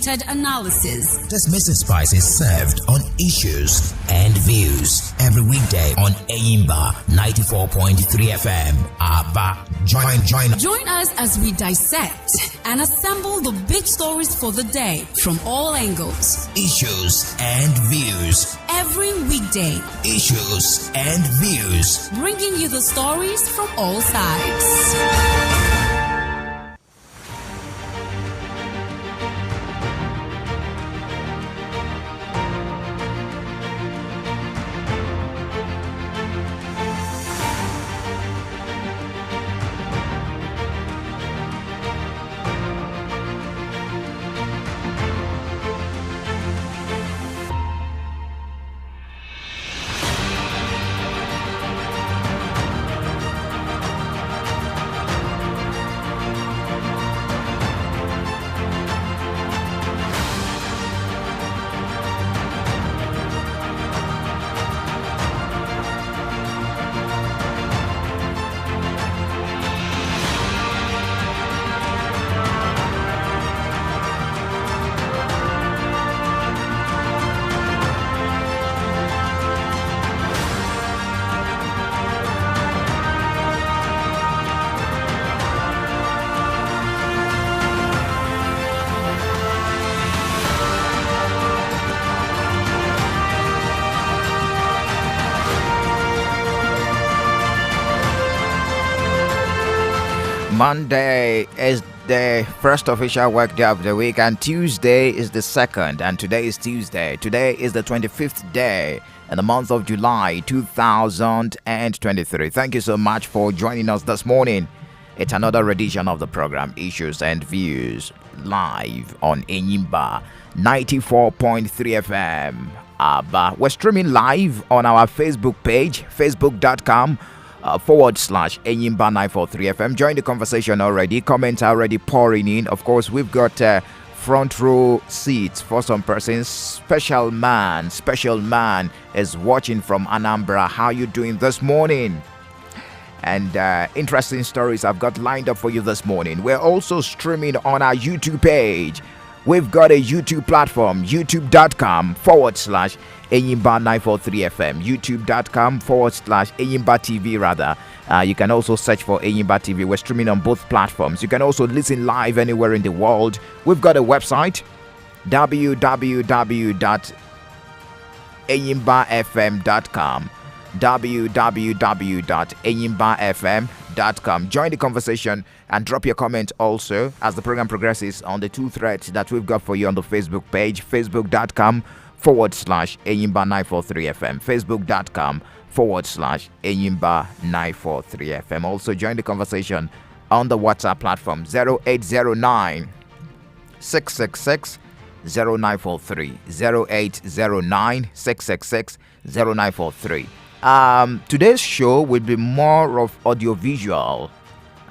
pointed analysis. This mixing spice is served on Issues and Views every weekday on Enyimba 94.3 FM. Abba, Join us as we dissect and assemble the big stories for the day from all angles. Issues and Views. Every weekday. Issues and Views. Bringing you the stories from all sides. Monday is the first official work day of the week, and Tuesday is the second, and today is Tuesday. Today is the 25th day in the month of July 2023. Thank you so much for joining us this morning. It's another edition of the program Issues and Views, live on Enyimba 94.3 FM. We're streaming live on our Facebook page, facebook.com /Enyimba 943 FM. Join the conversation already. Comments are already pouring in. Of course, we've got front row seats for some persons. Special man is watching from Anambra. How you doing this morning? And interesting stories I've got lined up for you this morning. We're also streaming on our YouTube page. We've got a YouTube platform, youtube.com /Enyimba 943 FM, youtube.com /Enyimba TV rather. You can also search for Enyimba TV. We're streaming on both platforms. You can also listen live anywhere in the world. We've got a website, www.enyimbafm.com, www.enyimbafm.com. Join the conversation and drop your comment also as the program progresses on the two threads that we've got for you on the Facebook page, facebook.com /Enyimba 943 FM, facebook.com /Enyimba 943 FM. Also join the conversation on the WhatsApp platform 0809 666 0943, 0809 666 0943. Today's show will be more of audiovisual.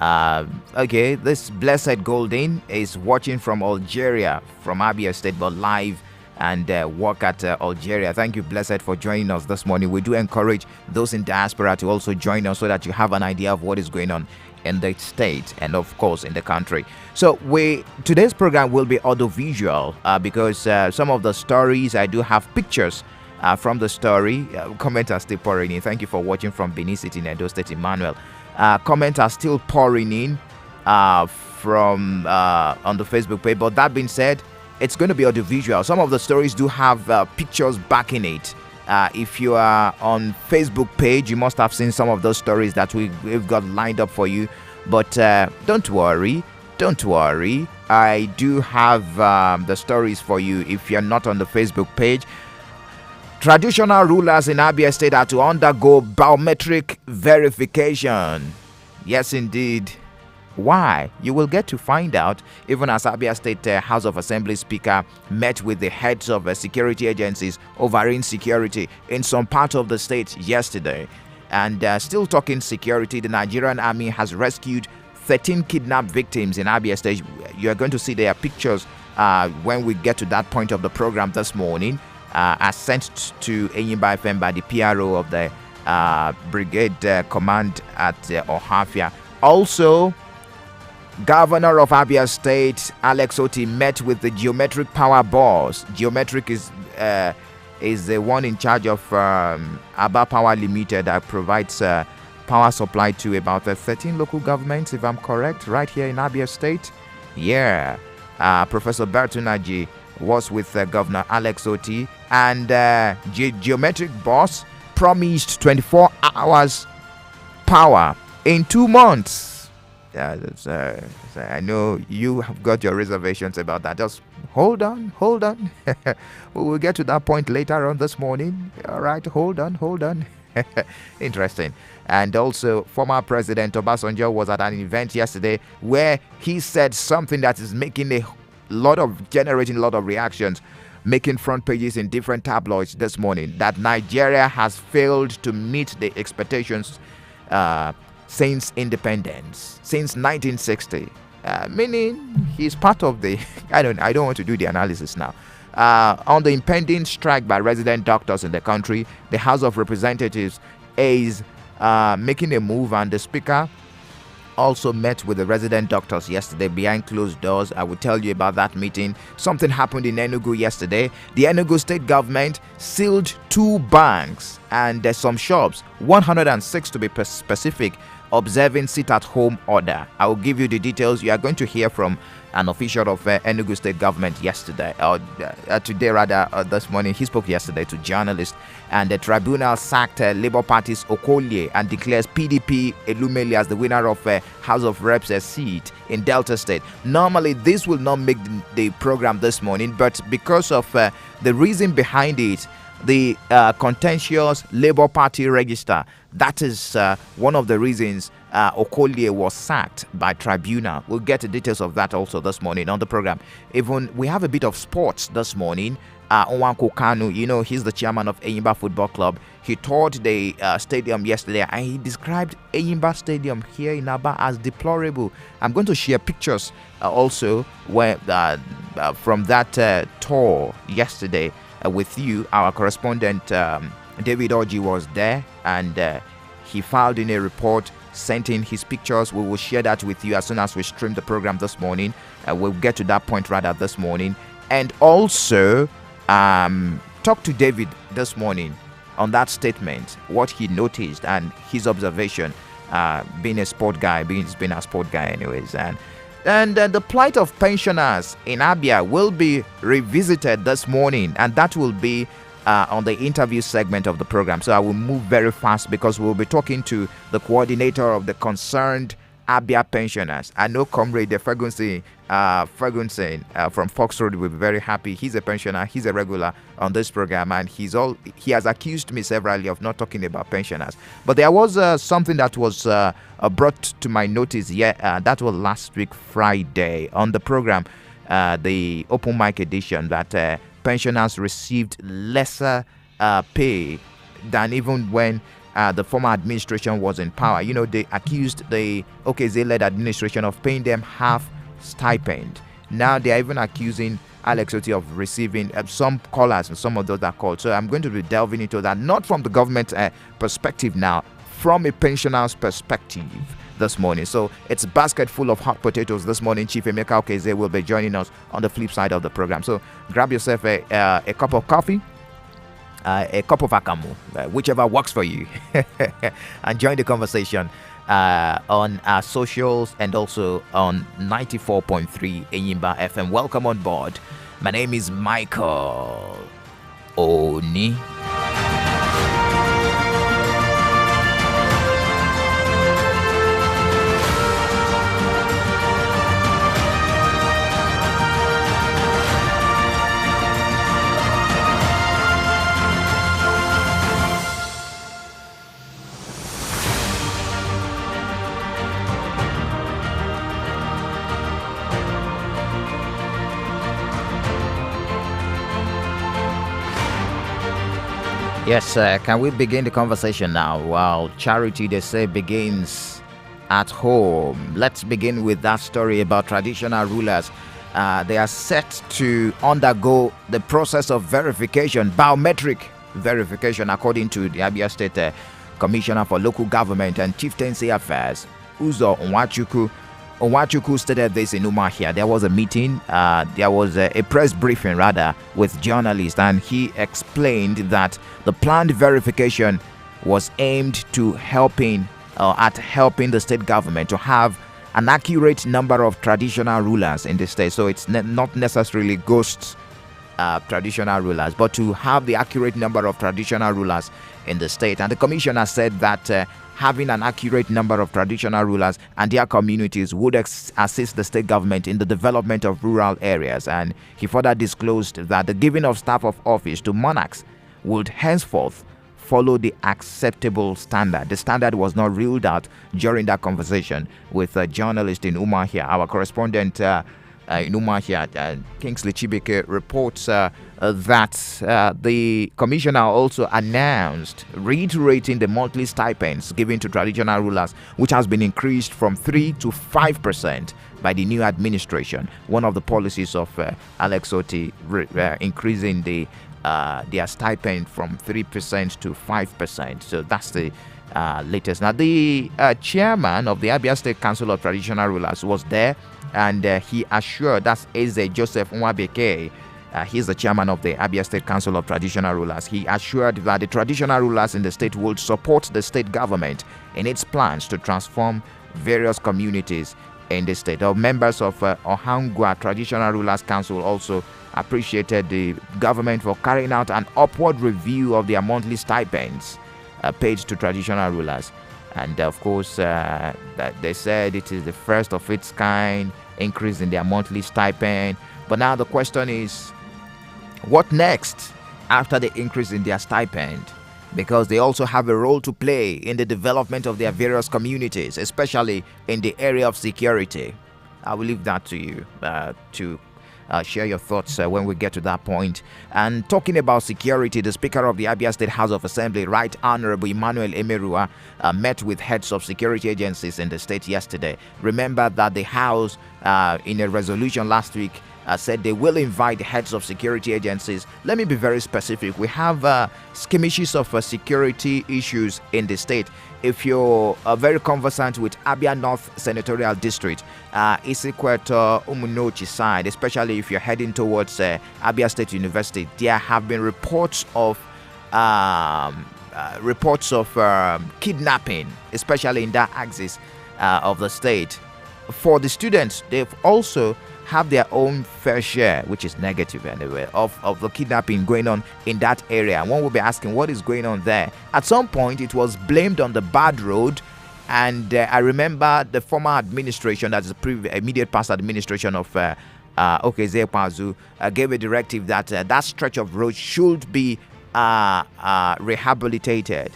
Okay, this blessed Golden is watching from Algeria, from Abia State, but live and work at Algeria. Thank you, Blessed, for joining us this morning. We do encourage those in diaspora to also join us so that you have an idea of what is going on in the state and of course in the country. So today's program will be audiovisual because some of the stories, I do have pictures from the story. Comments are still pouring in. Thank you for watching from Benin City in Edo State, Emmanuel. Comments are still pouring in from on the Facebook page, but that being said, it's going to be audiovisual. Some of the stories do have pictures backing it. If you are on Facebook page, you must have seen some of those stories that we've got lined up for you. But don't worry. I do have the stories for you if you're not on the Facebook page. Traditional rulers in Abia State are to undergo biometric verification. Yes, indeed. Why? You will get to find out even as Abia State House of Assembly Speaker met with the heads of security agencies over insecurity in some part of the state yesterday. And still talking security, the Nigerian Army has rescued 13 kidnapped victims in Abia State. You are going to see their pictures when we get to that point of the program this morning, as sent to Enyimba FM by the PRO of the Brigade Command at Ohafia. Also, Governor of Abia State, Alex Oti, met with the Geometric Power Boss. Geometric is the one in charge of Aba Power Limited that provides power supply to about 13 local governments, if I'm correct, right here in Abia State. Yeah. Professor Bertunaji was with Governor Alex Oti, and Geometric Boss promised 24 hours power in 2 months. Yeah, I know you have got your reservations about that. Just hold on. We will get to that point later on this morning. All right, hold on. Interesting. And also, former President Obasanjo was at an event yesterday where he said something that is generating a lot of reactions, making front pages in different tabloids this morning, that Nigeria has failed to meet the expectations since independence, since 1960. Meaning he's part of the I don't want to do the analysis now. On the impending strike by resident doctors in the country, the House of Representatives is making a move, and the Speaker also met with the resident doctors yesterday behind closed doors. I will tell you about that meeting. Something happened in Enugu yesterday. The Enugu state government sealed 2 banks and some shops, 106 to be specific, observing sit-at-home order. I will give you the details. You are going to hear from an official of Enugu state government yesterday, this morning. He spoke yesterday to journalists, and the tribunal sacked Labour Party's Okolie and declares PDP Elumeli as the winner of House of Reps seat in Delta State. Normally, this will not make the program this morning, but because of the reason behind it, the contentious Labour Party register, that is one of the reasons Okolie was sacked by tribunal. We'll get the details of that also this morning on the program. Even we have a bit of sports this morning. Onwanko Kanu, he's the chairman of Enyimba Football Club. He toured the stadium yesterday, and he described Enyimba Stadium here in Aba as deplorable. I'm going to share pictures also from that tour yesterday with you. Our correspondent David Oji was there, and he filed in a report, sent in his pictures. We will share that with you as soon as we stream the program this morning. We'll get to that point rather this morning, and also talk to David this morning on that statement, what he noticed and his observation, being a sport guy, he's been a sport guy anyways. And the plight of pensioners in Abia will be revisited this morning, and that will be on the interview segment of the program. So I will move very fast because we'll be talking to the coordinator of the concerned Abia pensioners. I know Comrade Ferguson from Fox Road will be very happy. He's a pensioner, he's a regular on this program, and he has accused me severally of not talking about pensioners. But there was something that was brought to my notice that was last week Friday on the program, the open mic edition, that pensioners received lesser pay than even when the former administration was in power. They accused the Okezie-led administration of paying them half stipend. Now they are even accusing Alex Oti of receiving some callers, and some of those are called. So I'm going to be delving into that, not from the government perspective now, from a pensioner's perspective this morning. So it's a basket full of hot potatoes this morning. Chief Emeka Okezie will be joining us on the flip side of the program. So grab yourself a cup of coffee, a cup of akamu, whichever works for you, and join the conversation on our socials and also on 94.3 Enyimba FM. Welcome on board. My name is Michael Oni. Yes, can we begin the conversation now? Well, charity, they say, begins at home. Let's begin with that story about traditional rulers. They are set to undergo the process of verification, biometric verification, according to the Abia State Commissioner for Local Government and Chieftaincy Affairs, Uzo Nwachukwu. Onwachukwu stated this in Umuahia. There was a meeting, there was a press briefing rather with journalists, and he explained that the planned verification was aimed to helping the state government to have an accurate number of traditional rulers in the state. So it's not necessarily ghosts, traditional rulers, but to have the accurate number of traditional rulers in the state. And the commissioner said that having an accurate number of traditional rulers and their communities would assist the state government in the development of rural areas. And he further disclosed that the giving of staff of office to monarchs would henceforth follow the acceptable standard. The standard was not ruled out during that conversation with a journalist in Umuahia. Our correspondent in Umuahia, Kingsley Chibike, reports that the commissioner also announced, reiterating the monthly stipends given to traditional rulers, which has been increased from 3 to 5% by the new administration. One of the policies of Alex Oti, increasing their stipend from 3% to 5%. So that's the latest. Now, the chairman of the Abia State Council of Traditional Rulers was there, and he assured, that's Eze Joseph Nwabeke, he's the chairman of the Abia State Council of Traditional Rulers. He assured that the traditional rulers in the state would support the state government in its plans to transform various communities in the state. The members of Ohangwa Traditional Rulers Council also appreciated the government for carrying out an upward review of their monthly stipends paid to traditional rulers. And of course, that they said it is the first of its kind increase in their monthly stipend. But now the question is, what next after the increase in their stipend? Because they also have a role to play in the development of their various communities, especially in the area of security. I will leave that to you to share your thoughts when we get to that point. And talking about security, the Speaker of the Abia State House of Assembly, Right Honorable Emmanuel Emerua, met with heads of security agencies in the state yesterday. Remember that the House, in a resolution last week, said they will invite heads of security agencies. Let me be very specific. We have skirmishes of security issues in the state. If you're very conversant with Abia North Senatorial District, Isikweto Umunochi side, especially if you're heading towards Abia State University, there have been reports of kidnapping, especially in that axis of the state. For the students, they've also have their own fair share, which is negative anyway, of the kidnapping going on in that area. And one will be asking, what is going on there? At some point, it was blamed on the bad road. And I remember the former administration, that's the immediate past administration of Okeze Pazu, gave a directive that that stretch of road should be rehabilitated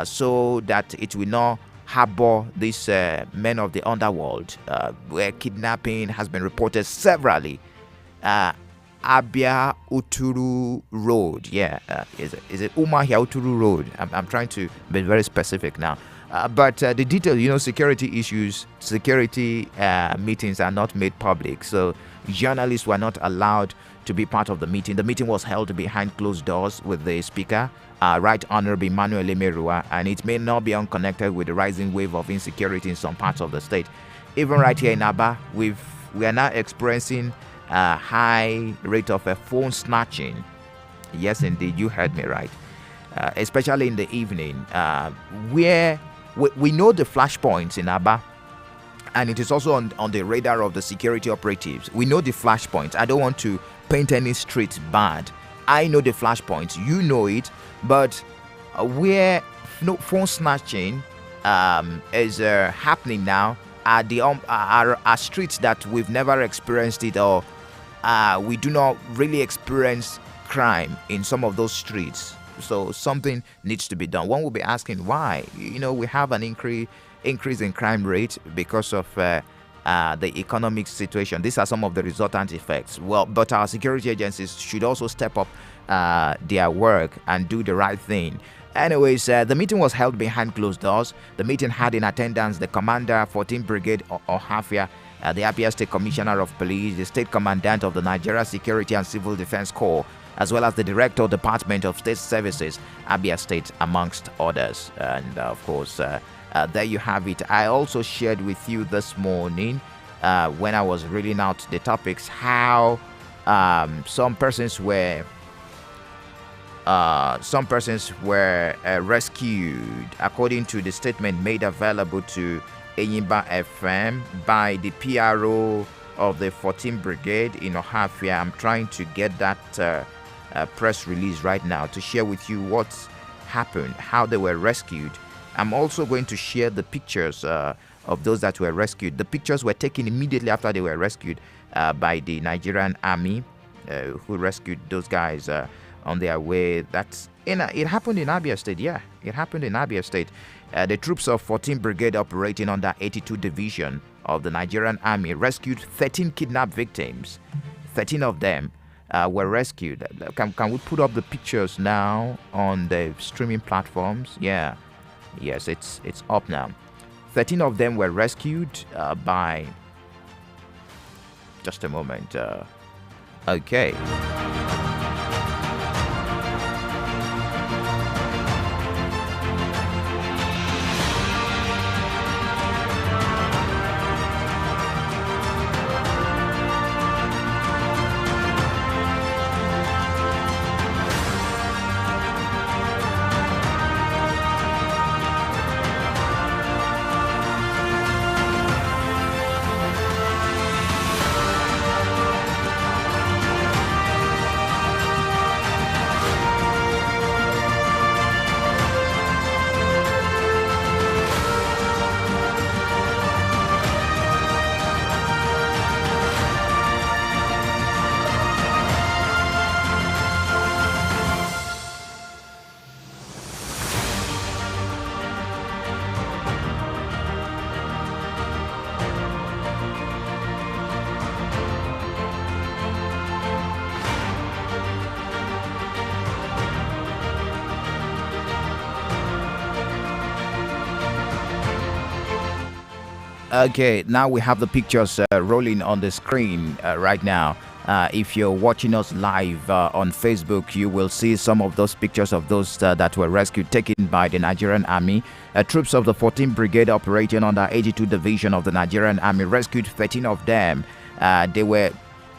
so that it will not harbor these men of the underworld, where kidnapping has been reported severally. Abia Uturu Road, is it Umuahia Uturu Road? I'm trying to be very specific now. But the details, security issues, security meetings are not made public. So journalists were not allowed to be part of the meeting. The meeting was held behind closed doors with the speaker, Right Honorable Emmanuel Emerua, and it may not be unconnected with the rising wave of insecurity in some parts of the state. Even right here in Aba, we are now experiencing a high rate of phone snatching. Yes, indeed, you heard me right. Especially in the evening, where we know the flashpoints in Aba, and it is also on the radar of the security operatives. We know the flashpoints. I don't want to paint any street bad. I know the flashpoints. You know it. But where phone snatching is happening now are streets that we've never experienced it, or we do not really experience crime in some of those streets. So something needs to be done. One will be asking why. We have an increase in crime rate because of the economic situation. These are some of the resultant effects. Well, but our security agencies should also step up their work and do the right thing. Anyways, the meeting was held behind closed doors. The meeting had in attendance the commander, 14th Brigade Ohafia, the Abia State Commissioner of Police, the State Commandant of the Nigeria Security and Civil Defense Corps, as well as the Director, Department of State Services, Abia State, amongst others. And of course, There you have it. I also shared with you this morning when I was reading out the topics how some persons were rescued according to the statement made available to Enyimba FM by the PRO of the 14th Brigade in Ohafia. I'm trying to get that press release right now to share with you what happened, how they were rescued. I'm also going to share the pictures of those that were rescued. The pictures were taken immediately after they were rescued by the Nigerian army who rescued those guys on their way. It happened in Abia State. Yeah, it happened in Abia State. The troops of 14th Brigade operating under 82 Division of the Nigerian Army rescued 13 kidnapped victims. 13 of them were rescued. Can we put up the pictures now on the streaming platforms? Yeah. Yes, it's up now. 13 of them were rescued by... Just a moment. Okay. Okay, now we have the pictures rolling on the screen right now. If you're watching us live on Facebook, you will see some of those pictures of those that were rescued, taken by the Nigerian Army. Troops of the 14th Brigade operating under 82 Division of the Nigerian Army rescued 13 of them. They were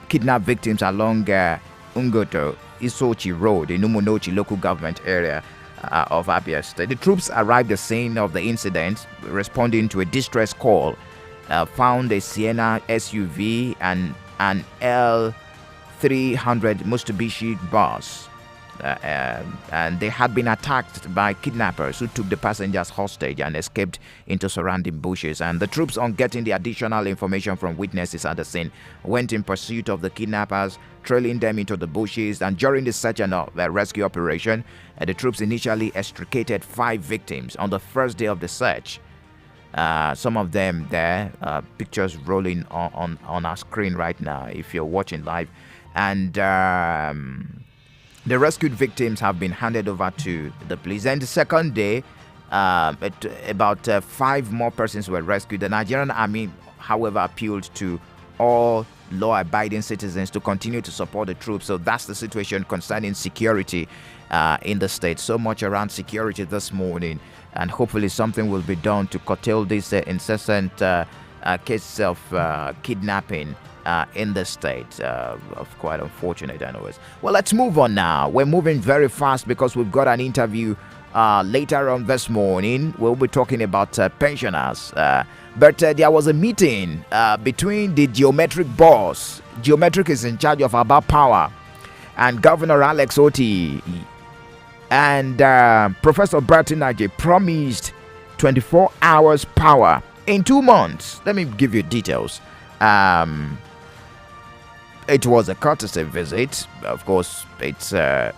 kidnapped victims along Ungoto, Isochi Road in Umunochi local government area of Abia State. The troops arrived at the scene of the incident, responding to a distress call, found a Sienna SUV and an L300 Mitsubishi bus, and they had been attacked by kidnappers who took the passengers hostage and escaped into surrounding bushes. And the troops, on getting the additional information from witnesses at the scene, went in pursuit of the kidnappers, trailing them into the bushes. And during the search and rescue operation, the troops initially extricated 5 victims on the first day of the search. Some of them there, pictures rolling on our screen right now if you're watching live. And the rescued victims have been handed over to the police. And the second day, about 5 more persons were rescued. The Nigerian Army, however, appealed to all law-abiding citizens to continue to support the troops. So that's the situation concerning security in the state. So much around security this morning, and hopefully something will be done to curtail this incessant case of kidnapping in the state. Of quite unfortunate anyways. Well, let's move on now. We're moving very fast because we've got an interview later on this morning. We'll be talking about pensioners. But there was a meeting between the Geometric boss. Geometric is in charge of Aba Power, and Governor Alex Oti. And Professor Bertin Naji promised 24 hours power in 2 months. Let me give you details. It was a courtesy visit. Of course, it's a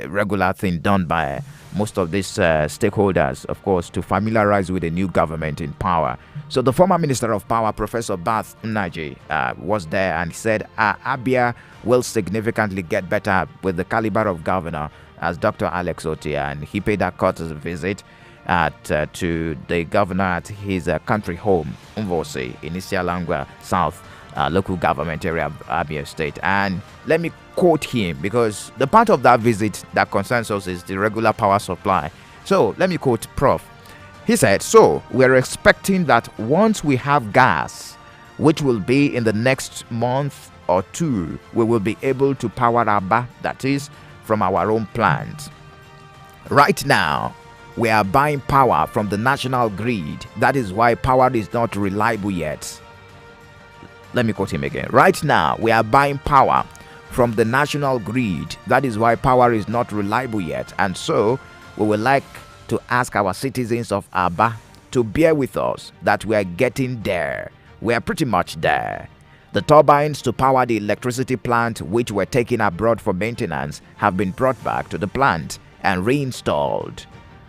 regular thing done by most of these stakeholders, of course, to familiarize with the new government in power. So the former Minister of Power, Professor Bath Naji, was there, and he said Abia will significantly get better with the caliber of governor as Dr. Alex Oti, and he paid a courtesy visit to the governor at his country home, Mvosi, in Isialangwa South local government area of Abia State. And let me quote him, because the part of that visit that concerns us is the regular power supply. So let me quote Prof. He said, so we're expecting that once we have gas, which will be in the next month or two, we will be able to power Aba, that is, from our own plant. Right now, we are buying power from the national grid. That is why power is not reliable yet. Let me quote him again. Right now, we are buying power from the national grid. That is why power is not reliable yet. And so, we would like to ask our citizens of Aba to bear with us that we are getting there. We are pretty much there. The turbines to power the electricity plant, which were taken abroad for maintenance, have been brought back to the plant and reinstalled.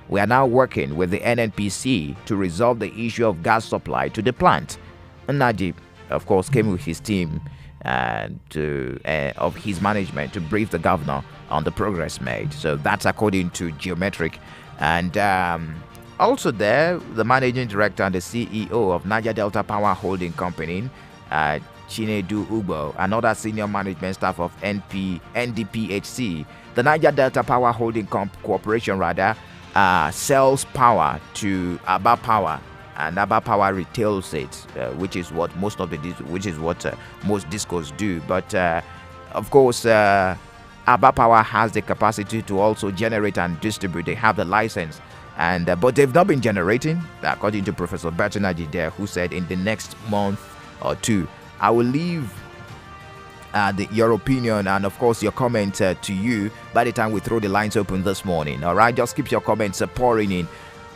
We are now working with the NNPC to resolve the issue of gas supply to the plant. Najib, of course, came with his team of his management to brief the governor on the progress made. So that's according to Geometric. And also there, the managing director and the CEO of Niger Delta Power Holding Company, Chinedu Ugbo, and other senior management staff of NDPHC. The Niger Delta Power Holding Corporation sells power to Aba Power, and Aba Power retails it, which is what most discos do. But of course, Aba Power has the capacity to also generate and distribute. They have the license, and but they've not been generating, according to Professor Bertin Ajide, who said in the next month or two. I will leave your opinion and of course your comment to you by the time we throw the lines open this morning. All right, just keep your comments pouring in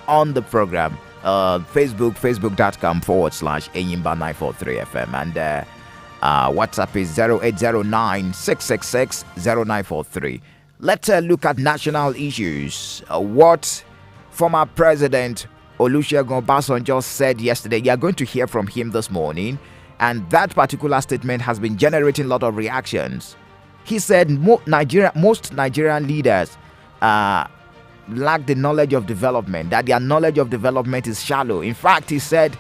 on the program. Facebook.com/Enyimba 943 FM, and WhatsApp is 0809-666-0943. Let's look at national issues. What former President Olusegun Obasanjo said yesterday. You are going to hear from him this morning. And that particular statement has been generating a lot of reactions. He said most Nigerian leaders lack the knowledge of development, that their knowledge of development is shallow. In fact, he said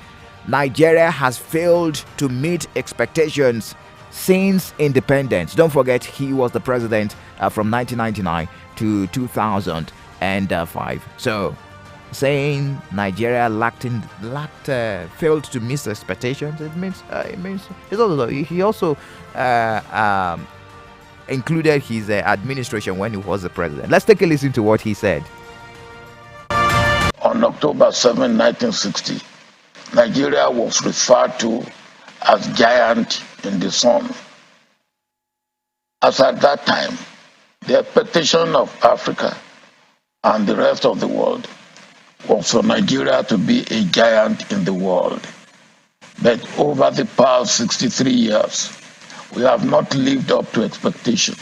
Nigeria has failed to meet expectations since independence. Don't forget, he was the president from 1999 to 2005. So, saying Nigeria failed to meet expectations, it means he also included his administration when he was the president. Let's take a listen to what he said. On October 7, 1960, Nigeria was referred to as giant in the sun. As at that time, the expectation of Africa and the rest of the world was for Nigeria to be a giant in the world. But over the past 63 years, we have not lived up to expectation.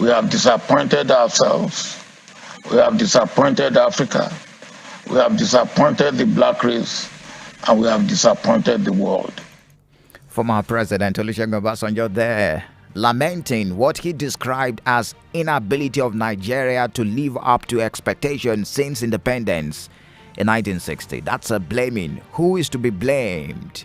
We have disappointed ourselves. We have disappointed Africa. We have disappointed the black race. And we have disappointed the world. Former President Olusegun Obasanjo there, lamenting what he described as inability of Nigeria to live up to expectations since independence in 1960. That's a blaming. Who is to be blamed?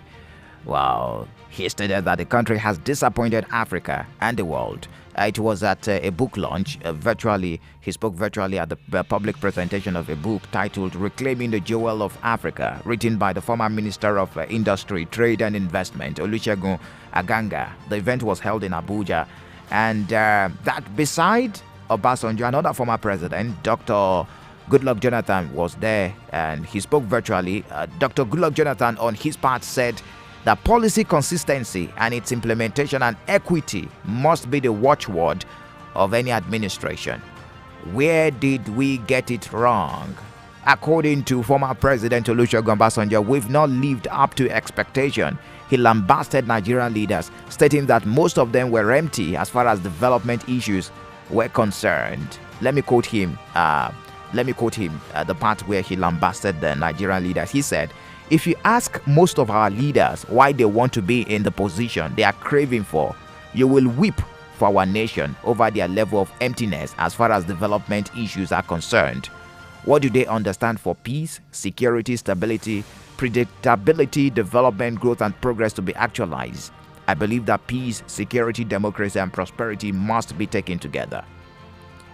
Well, he stated that the country has disappointed Africa and the world. It was at a book launch, virtually. He spoke virtually at the public presentation of a book titled Reclaiming the Jewel of Africa, written by the former Minister of Industry, Trade and Investment, Olusegun Aganga. The event was held in Abuja, and that beside Obasanjo, another former president, Dr. Goodluck Jonathan, was there, and he spoke virtually. Dr. Goodluck Jonathan, on his part, said that policy consistency and its implementation and equity must be the watchword of any administration. Where did we get it wrong? According to former President Olusegun Obasanjo, we've not lived up to expectation. He lambasted Nigerian leaders, stating that most of them were empty as far as development issues were concerned. Let me quote him the part where he lambasted the Nigerian leaders. He said, "If you ask most of our leaders why they want to be in the position they are craving for, you will weep for our nation over their level of emptiness as far as development issues are concerned. What do they understand for peace, security, stability, predictability, development, growth, and progress to be actualized? I believe that peace, security, democracy, and prosperity must be taken together."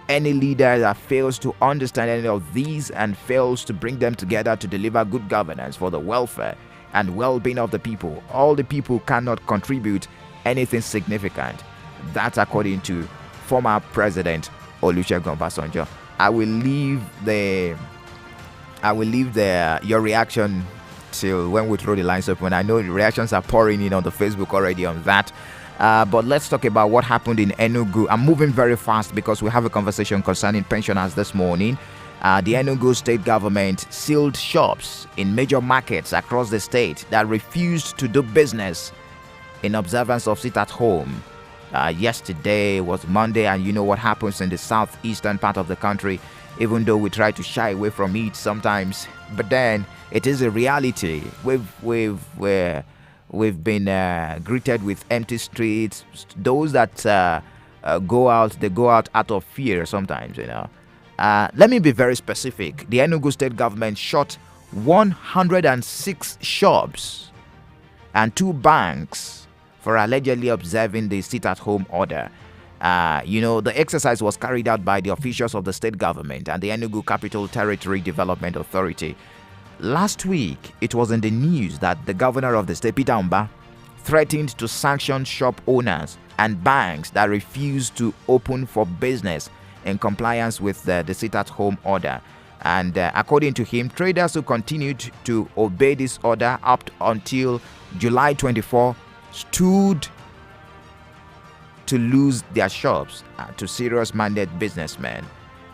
Any leader that fails to understand any of these and fails to bring them together to deliver good governance for the welfare and well-being of the people, all the people cannot contribute anything significant. That's according to former President Olusegun Obasanjo. I will leave your reaction till when we throw the lines open. I know the reactions are pouring in on the Facebook already on that. But let's talk about what happened in Enugu. I'm moving very fast because we have a conversation concerning pensioners this morning. The Enugu state government sealed shops in major markets across the state that refused to do business in observance of sit at home. Yesterday was Monday, and you know what happens in the southeastern part of the country, even though we try to shy away from it sometimes. But then it is a reality. We've been greeted with empty streets. Those that go out, they go out of fear sometimes, you know. Let me be very specific. The Enugu state government shut 106 shops and 2 banks for allegedly observing the sit-at-home order. The exercise was carried out by the officials of the state government and the Enugu Capital Territory Development Authority. Last week, it was in the news that the governor of the state, Peter Enyimba, threatened to sanction shop owners and banks that refused to open for business in compliance with the sit-at-home order. And according to him, traders who continued to obey this order up until July 24 stood to lose their shops to serious-minded businessmen.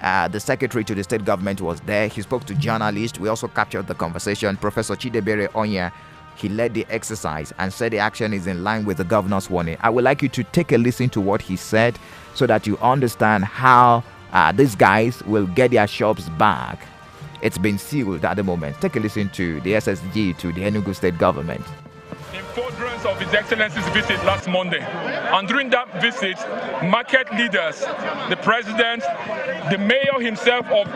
The secretary to the state government was there. He spoke to journalists. We also captured the conversation. Professor Chidebere Onya, he led the exercise and said the action is in line with the governor's warning. I would like you to take a listen to what he said so that you understand how these guys will get their shops back. It's been sealed at the moment. Take a listen to the SSG to the Enugu state government. In furtherance of His Excellency's visit last Monday, and during that visit, market leaders, the president, the mayor himself of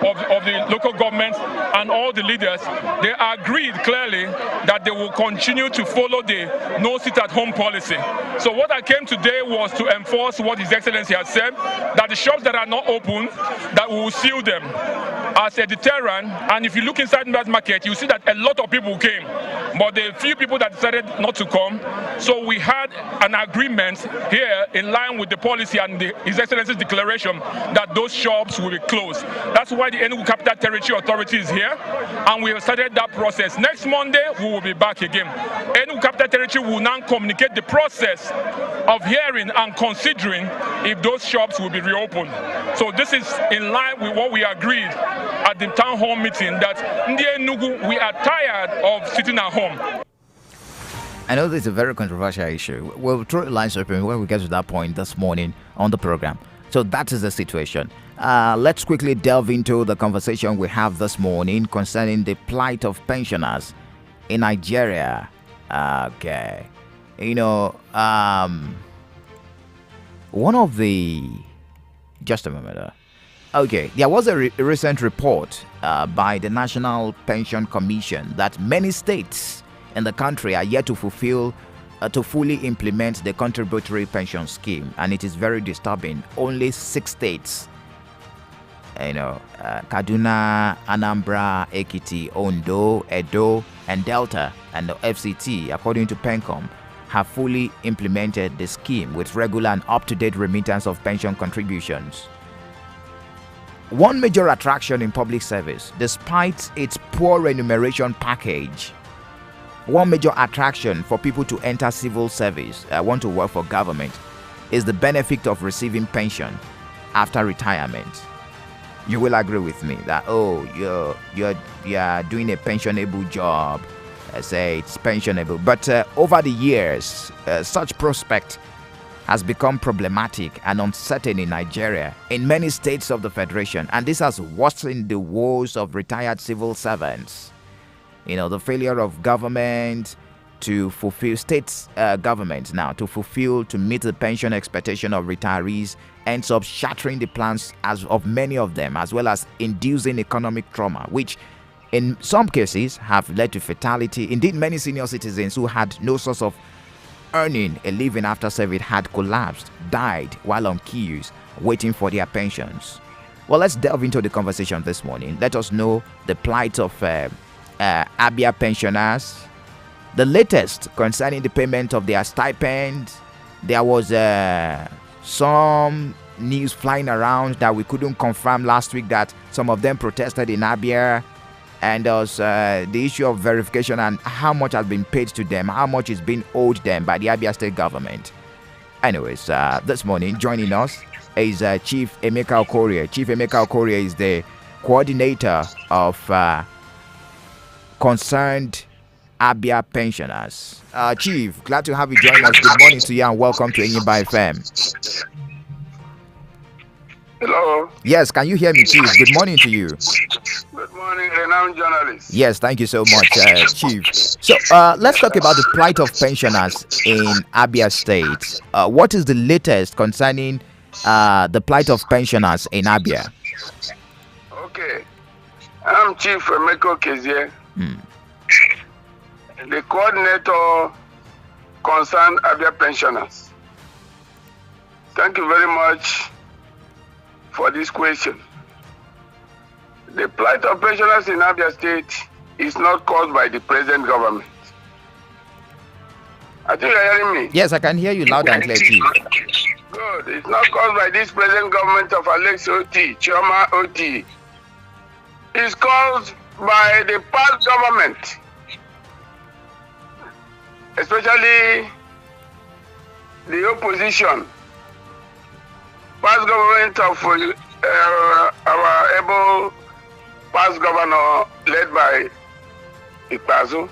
the local government, and all the leaders, they agreed clearly that they will continue to follow the no sit-at-home policy. So what I came today was to enforce what His Excellency has said, that the shops that are not open, that we will seal them as a deterrent. And if you look inside that market, you see that a lot of people came, but the few people that decided not to come. So we had an agreement here in line with the policy and His Excellency's declaration that those shops will be closed. That's why the Enugu Capital Territory Authority is here, and we have started that process. Next Monday, we will be back again. Enugu Capital Territory will now communicate the process of hearing and considering if those shops will be reopened. So this is in line with what we agreed at the town hall meeting, that in the Enugu, we are tired of sitting at home. I know this is a very controversial issue. We'll throw the lines open when we get to that point this morning on the program. So that is the situation. Let's quickly delve into the conversation we have this morning concerning the plight of pensioners in Nigeria. Okay. One of the... Just a moment. Okay. There was a recent report by the National Pension Commission that many states in the country are yet to fully implement the contributory pension scheme, and it is very disturbing. Only 6 states, Kaduna, Anambra, Ekiti, Ondo, Edo, and Delta, and the FCT, according to PENCOM, have fully implemented the scheme with regular and up-to-date remittance of pension contributions. One major attraction in public service, despite its poor remuneration package, one major attraction for people to enter civil service, want to work for government, is the benefit of receiving pension after retirement. You will agree with me that, you're doing a pensionable job. Say it's pensionable. But over the years, such prospect has become problematic and uncertain in Nigeria, in many states of the Federation, and this has worsened the woes of retired civil servants. The failure of government to fulfill to meet the pension expectation of retirees ends up shattering the plans of many of them, as well as inducing economic trauma, which in some cases have led to fatality. Indeed, many senior citizens who had no source of earning a living after service had collapsed, died while on queues waiting for their pensions. Well, let's delve into the conversation this morning. Let us know the plight of Abia pensioners, the latest concerning the payment of their stipend. There was some news flying around that we couldn't confirm last week that some of them protested in Abia, and there's the issue of verification and how much has been paid to them, how much is being owed them by the Abia state government. Anyways, this morning joining us is Chief Emeka Okorie. Chief Emeka Okorie is the coordinator of concerned Abia pensioners. Chief, glad to have you join us. Good morning to you and welcome to Enyimba FM. Hello. Yes, can you hear me, Chief? Good morning to you. Good morning, renowned journalist. Yes, thank you so much, Chief. So let's talk about the plight of pensioners in Abia State. What is the latest concerning the plight of pensioners in Abia? Okay. I'm Chief Emeka Okorie, the coordinator concerned Abia pensioners. Thank you very much for this question. The plight of pensioners in Abia State is not caused by the present government. I think you're hearing me. Yes, I can hear you loud and clear, Chief. Good. It's not caused by this present government of Alex Oti, Chioma Oti. It's caused by the past government, especially the opposition. Past government of our able past governor led by Ikpazu.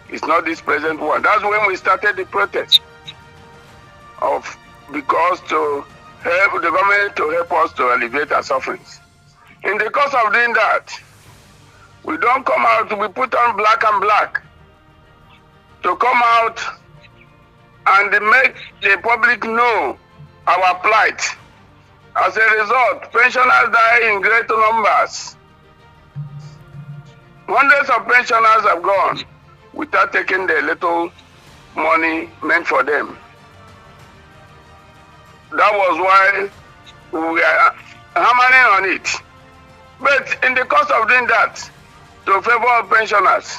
It's not this present one. That's when we started the protest because to help the government to help us to alleviate our sufferings. In the course of doing that, we don't come out, we put on black and black to come out and make the public know our plight. As a result, pensioners die in great numbers. Hundreds of pensioners have gone without taking the little money meant for them. That was why we are hammering on it. But in the course of doing that, to favor pensioners,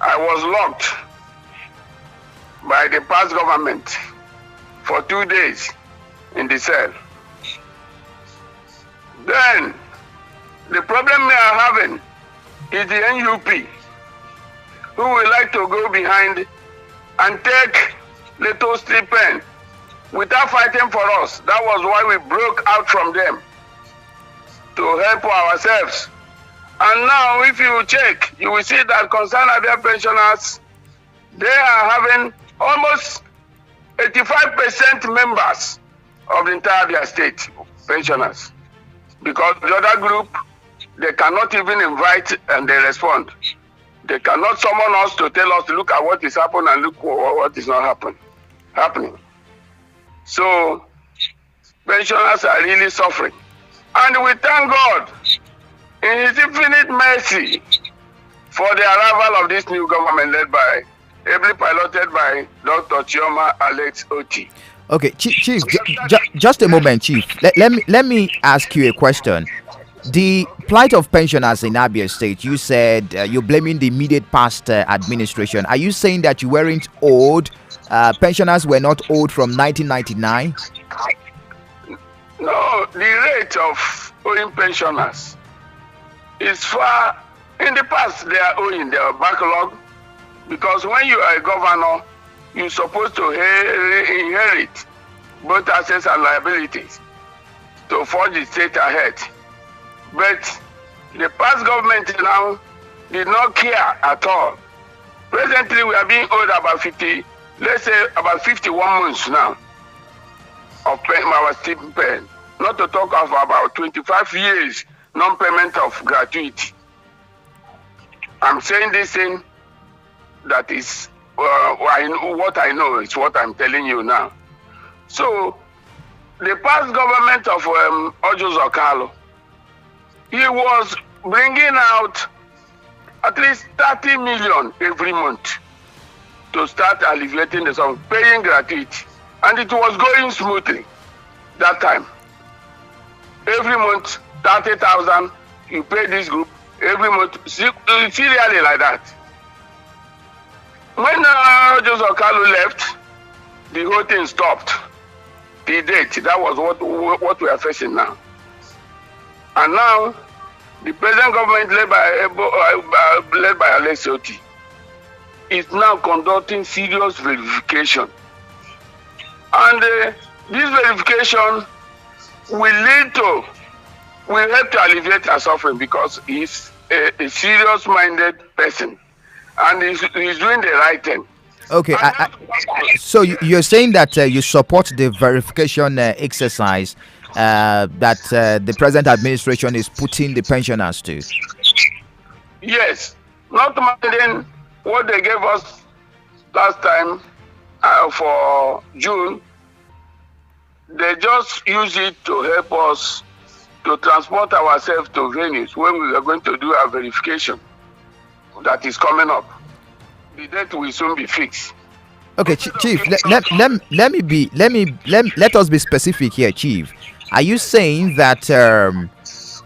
I was locked by the past government for 2 days in the cell. Then, the problem we are having is the NUP, who would like to go behind and take little stipend without fighting for us. That was why we broke out from them to help ourselves. And now, if you check, you will see that concerned Abia pensioners, they are having almost 85% members of the entire Abia State pensioners. Because the other group, they cannot even invite and they respond. They cannot summon us to tell us to look at what is happening and look what is not happening. So, pensioners are really suffering. And we thank God in His infinite mercy for the arrival of this new government ably piloted by Dr. Chioma Alex Oti. Okay, Chief, just a moment, Chief. Let me ask you a question. The plight of pensioners in Abia State, you said you're blaming the immediate past administration. Are you saying that you weren't owed? Pensioners were not owed from 1999? No, the rate of owing pensioners is far. In the past, they are owing their backlog because when you are a governor, you're supposed to inherit both assets and liabilities to forge the state ahead. But the past government now did not care at all. Presently, we are being owed about 51 months now of our stipend. Not to talk of about 25 years non-payment of gratuity. I'm saying this thing that is what I know is what I'm telling you now. So, the past government of Ojo Zokalo, he was bringing out at least 30 million every month to start alleviating the sum, paying gratuity. And it was going smoothly that time. every month 30,000. You pay this group every month, serially like that. When Joseph Kalu left, the whole thing stopped. The date, that was what we are facing now. And now, the present government led by Alex Oti is now conducting serious verification. And this verification will help to alleviate our suffering, because he's a serious-minded person and he's doing the right thing. Okay, so you're saying that you support the verification exercise that the present administration is putting the pensioners to? Yes, not minding what they gave us last time for June. They just use it to help us to transport ourselves to venues when we are going to do our verification that is coming up. The date will soon be fixed. Okay, Chief. Let us be specific here, Chief. Are you saying that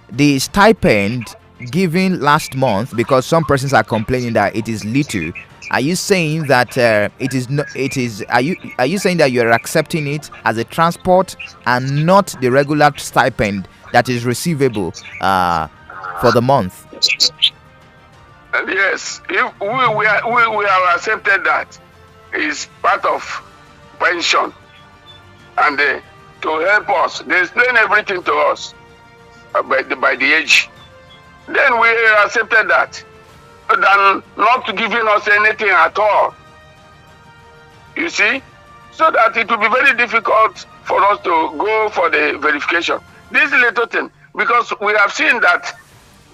the stipend given last month, because some persons are complaining that it is little, are you saying that it is? Are you saying that you are accepting it as a transport and not the regular stipend that is receivable for the month? Yes, if we have accepted that is part of pension, and to help us, they explain everything to us by the age. Then we accepted that, than not giving us anything at all. You see, so that it will be very difficult for us to go for the verification. This little thing, because we have seen that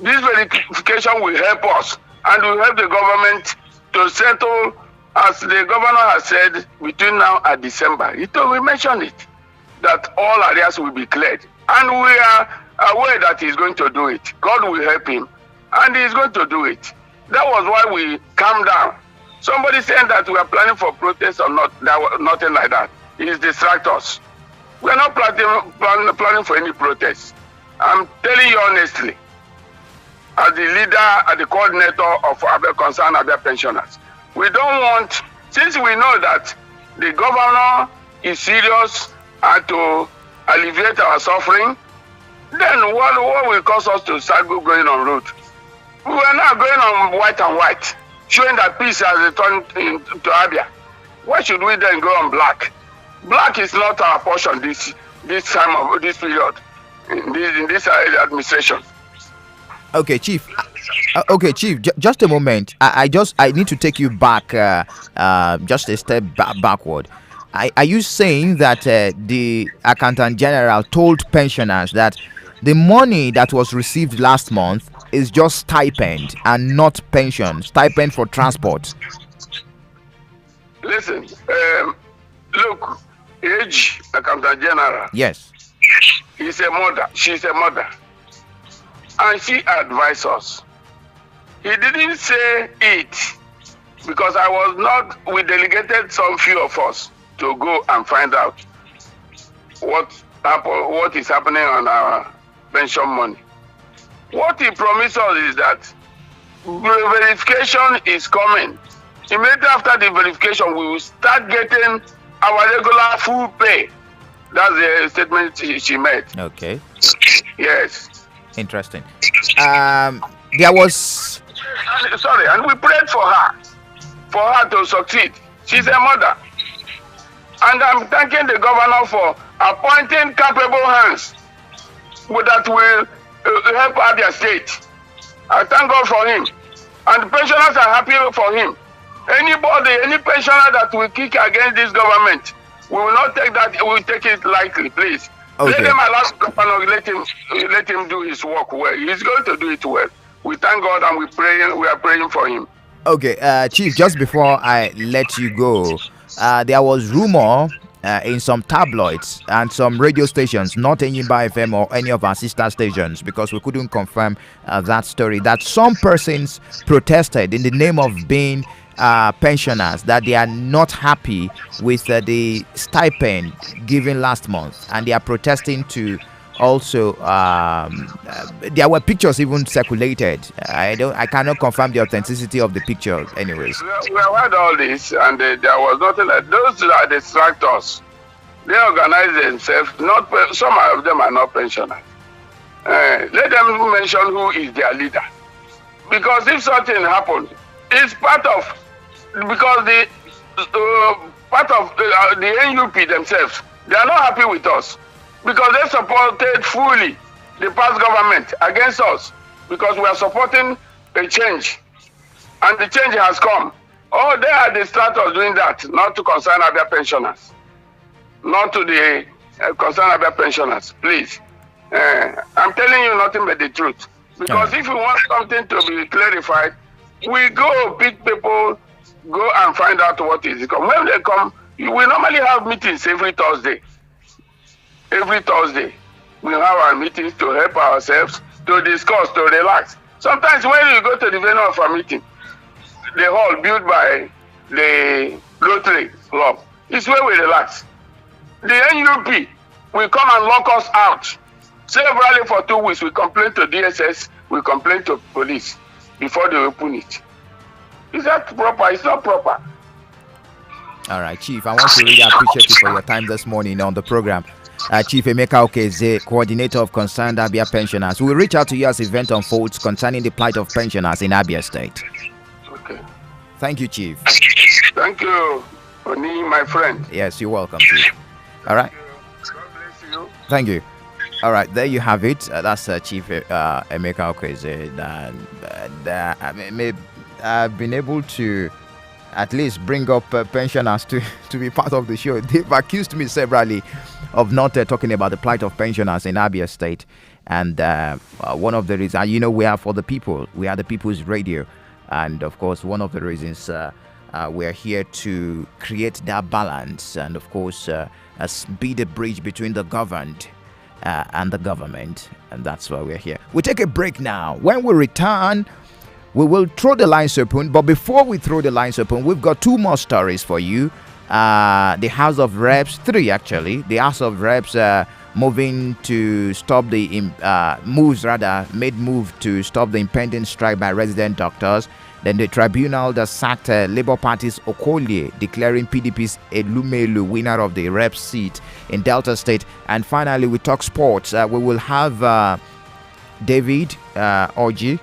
this verification will help us and will help the government to settle, as the governor has said, between now and December. We mentioned it, that all areas will be cleared. And we are aware that he's going to do it. God will help him, and he's going to do it. That was why we calmed down. Somebody saying that we are planning for protest or not, nothing like that. It's distract us. We are not planning for any protest. I'm telling you honestly, as the leader and the coordinator of our concerned Abia pensioners, we don't want, since we know that the governor is serious and to alleviate our suffering, then what will cause us to start going on road? We are now going on white and white, showing that peace has returned to Abia. Why should we then go on black? Black is not our portion this time of this period, in this administration. Okay, Chief. Just a moment. I need to take you back, just a step backward. Are you saying that the Accountant General told pensioners that the money that was received last month is just stipend and not pension, stipend for transport? Listen, look, Age Accountant General. Yes. She's a mother. And she advised us. He didn't say it because we delegated some few of us to go and find out what is happening on our pension money. What he promised us is that the verification is coming. Immediately after the verification, we will start getting our regular full pay. That's the statement she made. Okay. Yes. Interesting. There was... Sorry, and we prayed for her to succeed. She's a mother. And I'm thanking the governor for appointing capable hands that will help Abia State. I thank God for him. And the pensioners are happy for him. Any pensioner that will kick against this government, we will not take that, we will take it lightly, please. Okay. Let them allow the governor, let him do his work well. He's going to do it well. We thank God and we are praying for him. Okay, Chief, just before I let you go, there was rumor in some tabloids and some radio stations, not Enyimba FM or any of our sister stations, because we couldn't confirm that story, that some persons protested in the name of being pensioners, that they are not happy with the stipend given last month, and they are protesting to also there were pictures even circulated. I cannot confirm the authenticity of the picture. Anyways, we have had all this, and there was nothing like those are distractors. They organize themselves. Some of them are not pensioners. Let them mention who is their leader, because if something happened, it's part of the NUP themselves. They are not happy with us because they supported fully the past government against us because we are supporting a change, and the change has come. Oh, they are distractors doing that, not to concern Abia pensioners, not to the concern Abia pensioners. Please, I'm telling you nothing but the truth. Because if you want something to be clarified, we go pick people, go and find out what is it. When they come, we normally have meetings every Thursday. Every Thursday, we have our meetings to help ourselves, to discuss, to relax. Sometimes when you go to the venue of a meeting, the hall built by the Rotary Club, is where we relax. The NUP will come and lock us out. Severally for 2 weeks, we complain to DSS, we complain to police before they open it. Is that proper? It's not proper. All right, Chief, I want to really appreciate you for your time this morning on the program. Chief Emeka Okeze, coordinator of Concerned Abia Pensioners. We'll reach out to you as event unfolds concerning the plight of pensioners in Abia State. Okay. Thank you, Chief. Thank you, Oni, my friend. Yes, you're welcome, Chief. All right. God bless you. Thank you. All right, there you have it. That's Chief Emeka Okeze. I've been able to at least bring up pensioners to be part of the show. They've accused me severally of not talking about the plight of pensioners in Abia State. And one of the reasons, we are for the people. We are the people's radio. And of course, one of the reasons we're here to create that balance and of course be the bridge between the governed and the government. And that's why we're here. We take a break now. When we return, we will throw the lines open, but before we throw the lines open, we've got 2 more stories for you. The House of Reps, 3 actually. The House of Reps made move to stop the impending strike by resident doctors. Then the tribunal that sacked Labour Party's Okolie, declaring PDP's Elumelu winner of the Reps seat in Delta State. And finally, we talk sports. We will have David Oji.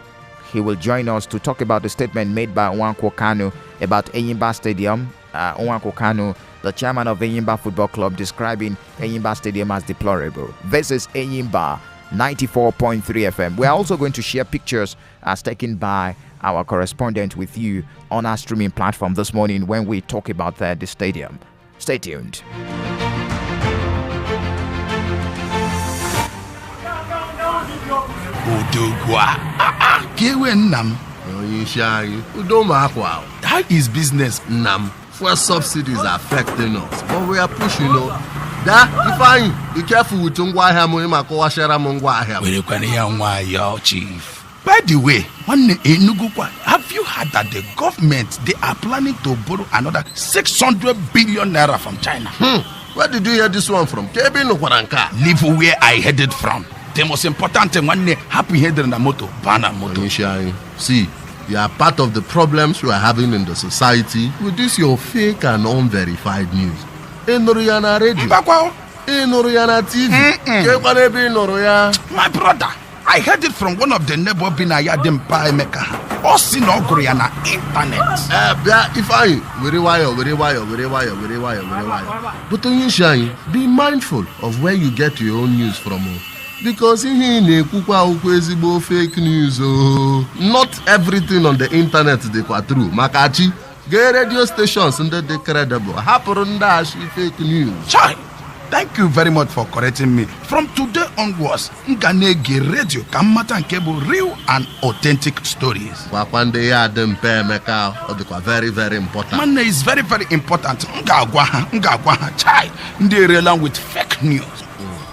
He will join us to talk about the statement made by Nwankwo Kanu about Enyimba Stadium. Nwankwo Kanu, the chairman of Enyimba Football Club, describing Enyimba Stadium as deplorable. This is Enyimba 94.3 FM. We are also going to share pictures as taken by our correspondent with you on our streaming platform this morning when we talk about the stadium. Stay tuned. How is business nam? Fuel subsidies are affecting us, but we are pushing. Be careful with Chief. By the way, have you heard that the government they are planning to borrow another 600 billion naira from China? Where did you hear this one from? Leave where I headed from. The most important thing one happy headed in the motor, banner motor. See, you are part of the problems we are having in the society with this your fake and unverified news. Enoriana Radio, Enoriana TV, my brother, I heard it from one of the neighbor Binaya Dempa Emeka. Also no Goriana internet. If I very wire. But be mindful of where you get your own news from. Because fake news. Not everything on the internet is true. Makachi, get radio stations and the credible. Fake news. Chai, thank you very much for correcting me. From today onwards, Nganege Radio Kamata and Cable real and authentic stories. Very, very important. Man is very, very important. Chai, they rely with fake news.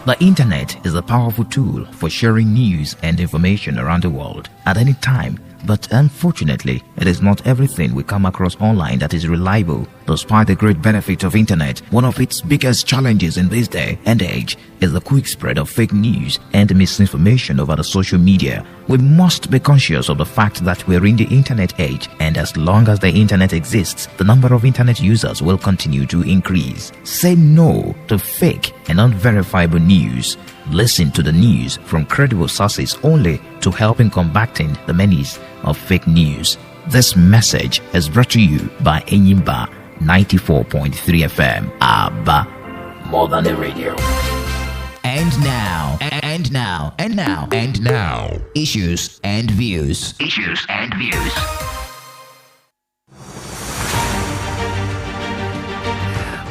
The internet is a powerful tool for sharing news and information around the world at any time, but unfortunately, it is not everything we come across online that is reliable Despite the great benefit of internet, one of its biggest challenges in this day and age is the quick spread of fake news and misinformation over the social media. We must be conscious of the fact that we're in the internet age, and as long as the internet exists, the number of internet users will continue to increase. Say no to fake and unverifiable news. Listen to the news from credible sources only to help in combating the menace of fake news. This message is brought to you by Enyimba 94.3 FM. Abba, more than a radio. And now, issues and views.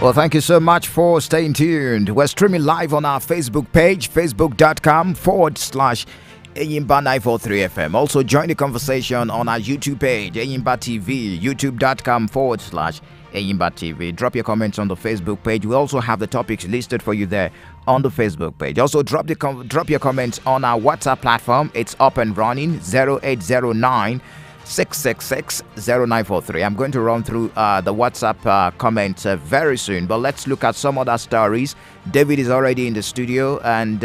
Well, thank you so much for staying tuned. We're streaming live on our Facebook page, facebook.com/Enyimba 943 FM. Also, join the conversation on our YouTube page, Enyimba TV, youtube.com/Enyimba TV. Drop your comments on the Facebook page. We also have the topics listed for you there on the Facebook page. Also, drop your comments on our WhatsApp platform. It's up and running, 0809 666-0943. I'm going to run through the WhatsApp comments very soon, but let's look at some other stories. David is already in the studio, and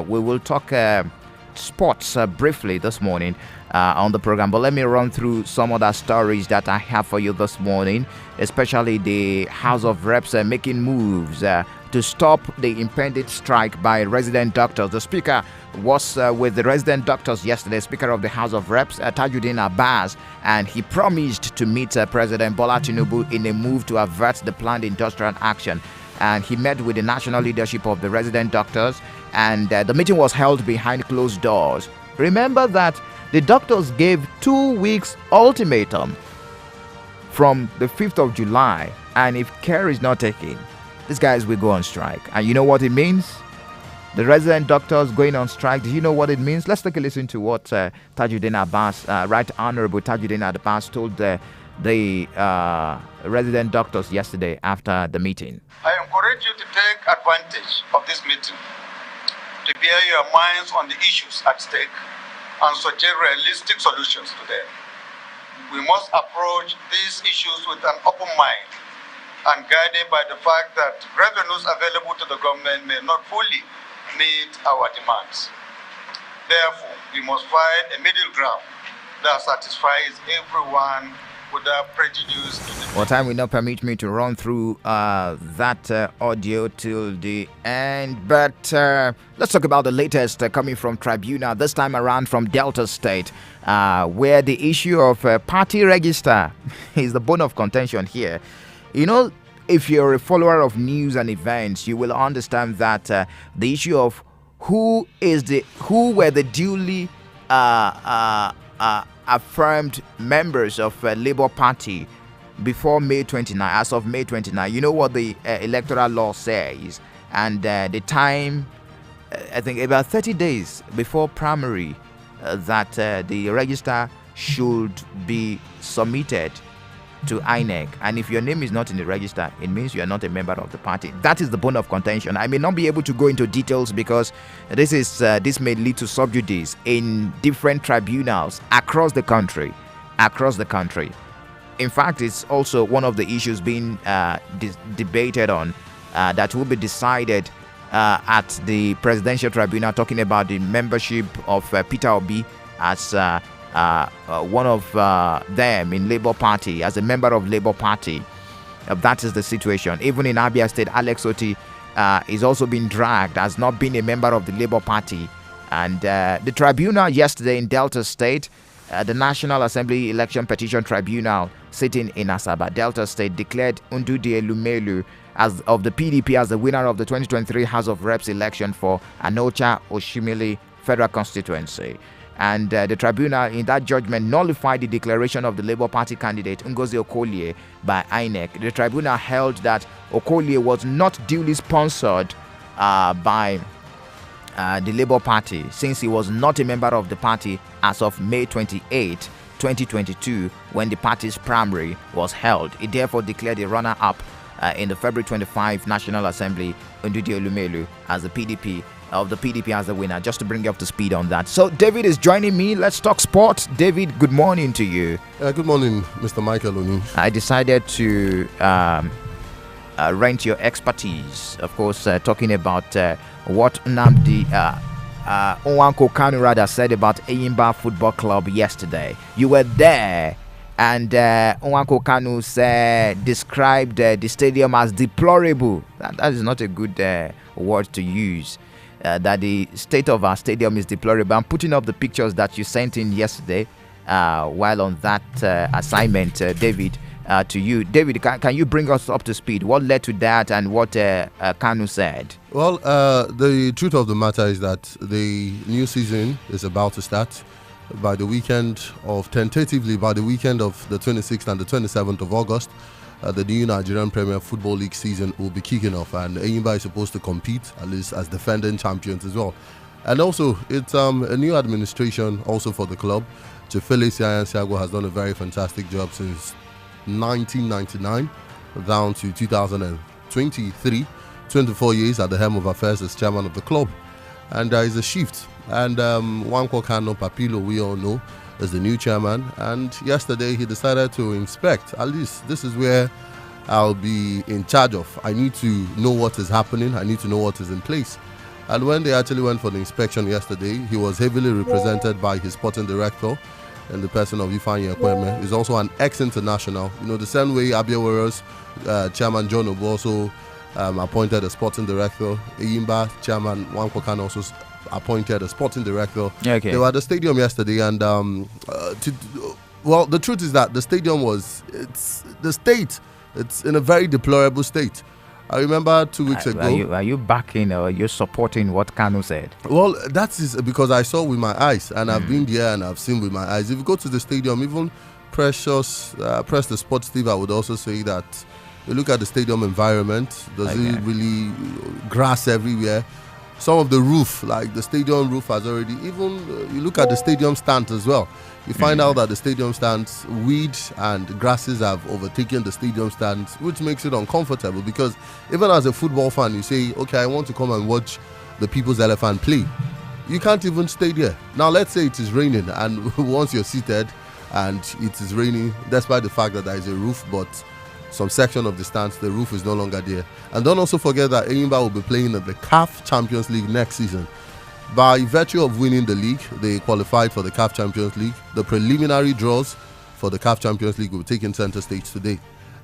we will talk sports briefly this morning on the program. But let me run through some other stories that I have for you this morning, especially the House of Reps making moves to stop the impending strike by resident doctors. The Speaker was with the resident doctors yesterday, Speaker of the House of Reps, Tajuddin Abbas, and he promised to meet President Bola Tinubu in a move to avert the planned industrial action. And he met with the national leadership of the resident doctors, and the meeting was held behind closed doors. Remember that the doctors gave 2 weeks ultimatum from the 5th of July, and if care is not taken, these guys will go on strike. And you know what it means? The resident doctors going on strike. Do you know what it means? Let's take a listen to what Tajuddin Abbas, Right Honorable Tajuddin Abbas, told the resident doctors yesterday after the meeting. I encourage you to take advantage of this meeting to bear your minds on the issues at stake and suggest realistic solutions to them. We must approach these issues with an open mind and guided by the fact that revenues available to the government may not fully meet our demands. Therefore, we must find a middle ground that satisfies everyone without prejudice to the... Well, time will not permit me to run through that audio till the end, but let's talk about the latest coming from Tribunal, this time around from Delta State, where the issue of party register is the bone of contention here. You know, if you're a follower of news and events, you will understand that the issue of who were the duly affirmed members of Labour Party before May 29, as of May 29. You know what the electoral law says, and the time, I think about 30 days before primary, that the register should be submitted to INEC, and if your name is not in the register, it means you are not a member of the party. That is the bone of contention. I may not be able to go into details because this may lead to sub judice in different tribunals across the country. In fact, it's also one of the issues being debated on that will be decided at the Presidential Tribunal, talking about the membership of Peter Obi as one of them in Labour Party, as a member of Labour Party. That is the situation. Even in Abia State, Alex Oti is also being dragged as not being a member of the Labour Party. And the tribunal yesterday in Delta State, the National Assembly Election Petition Tribunal sitting in Asaba, Delta State, declared Ndudi Elumelu as of the PDP as the winner of the 2023 House of Reps election for Anocha Oshimili Federal Constituency. And the tribunal in that judgment nullified the declaration of the Labour Party candidate Ngozi Okolie by INEC. The tribunal held that Okolie was not duly sponsored by the Labour Party, since he was not a member of the party as of May 28, 2022, when the party's primary was held. It therefore declared a runner-up in the February 25 National Assembly, Ndudi Elumelu, as the PDP of the PDP as the winner, just to bring you up to speed on that. So David is joining me. Let's talk sports. David, good morning to you. Good morning, Mr. Michael Oni. I decided to rent your expertise, of course, talking about what Nnamdi Nwankwo Kanu rather said about Enyimba Football Club yesterday. You were there, and Nwankwo Kanu described the stadium as deplorable. That is not a good word to use. That the state of our stadium is deplorable. I'm putting up the pictures that you sent in yesterday while on that assignment, David, to you. David, can you bring us up to speed? What led to that and what Kanu said? Well, the truth of the matter is that the new season is about to start by the weekend of, tentatively, by the weekend of the 26th and the 27th of August. The new Nigerian Premier Football League season will be kicking off, and Enyimba is supposed to compete, at least as defending champions as well. And also, it's a new administration also for the club. Chefele Siago has done a very fantastic job since 1999 down to 2023, 24 years at the helm of affairs as chairman of the club. And there is a shift. And Nwankwo Kanu Papilo, we all know, is the new chairman, and yesterday he decided to inspect. At least this is where I'll be in charge of. I need to know what is happening, I need to know what is in place. And when they actually went for the inspection yesterday, he was heavily represented by his sporting director in the person of Ifeanyi Ekweme. He's also an ex-international. You know, the same way Abia Warriors chairman John Obu also appointed a sporting director. Enyimba chairman Nwankwo Kanu also appointed a sporting director. Okay. They were at the stadium yesterday, and the truth is that the stadium it's in a very deplorable state. I remember 2 weeks ago. Are you backing or you're supporting what Kanu said? Well, that is because I saw with my eyes, and I've been there and I've seen with my eyes. If you go to the stadium, even Press the Sports Steve, I would also say that you look at the stadium environment. Does it really grass everywhere? Some of the roof, like the stadium roof, has already, even you look at the stadium stands as well. You find out that the stadium stands, weeds and grasses have overtaken the stadium stands, which makes it uncomfortable, because even as a football fan, you say, okay, I want to come and watch the People's Elephant play. You can't even stay there. Now, let's say it is raining, and once you're seated and it is raining, despite the fact that there is a roof, but some section of the stands, the roof is no longer there. And don't also forget that Enyimba will be playing at the CAF Champions League next season. By virtue of winning the league, they qualified for the CAF Champions League. The preliminary draws for the CAF Champions League will be taking center stage today.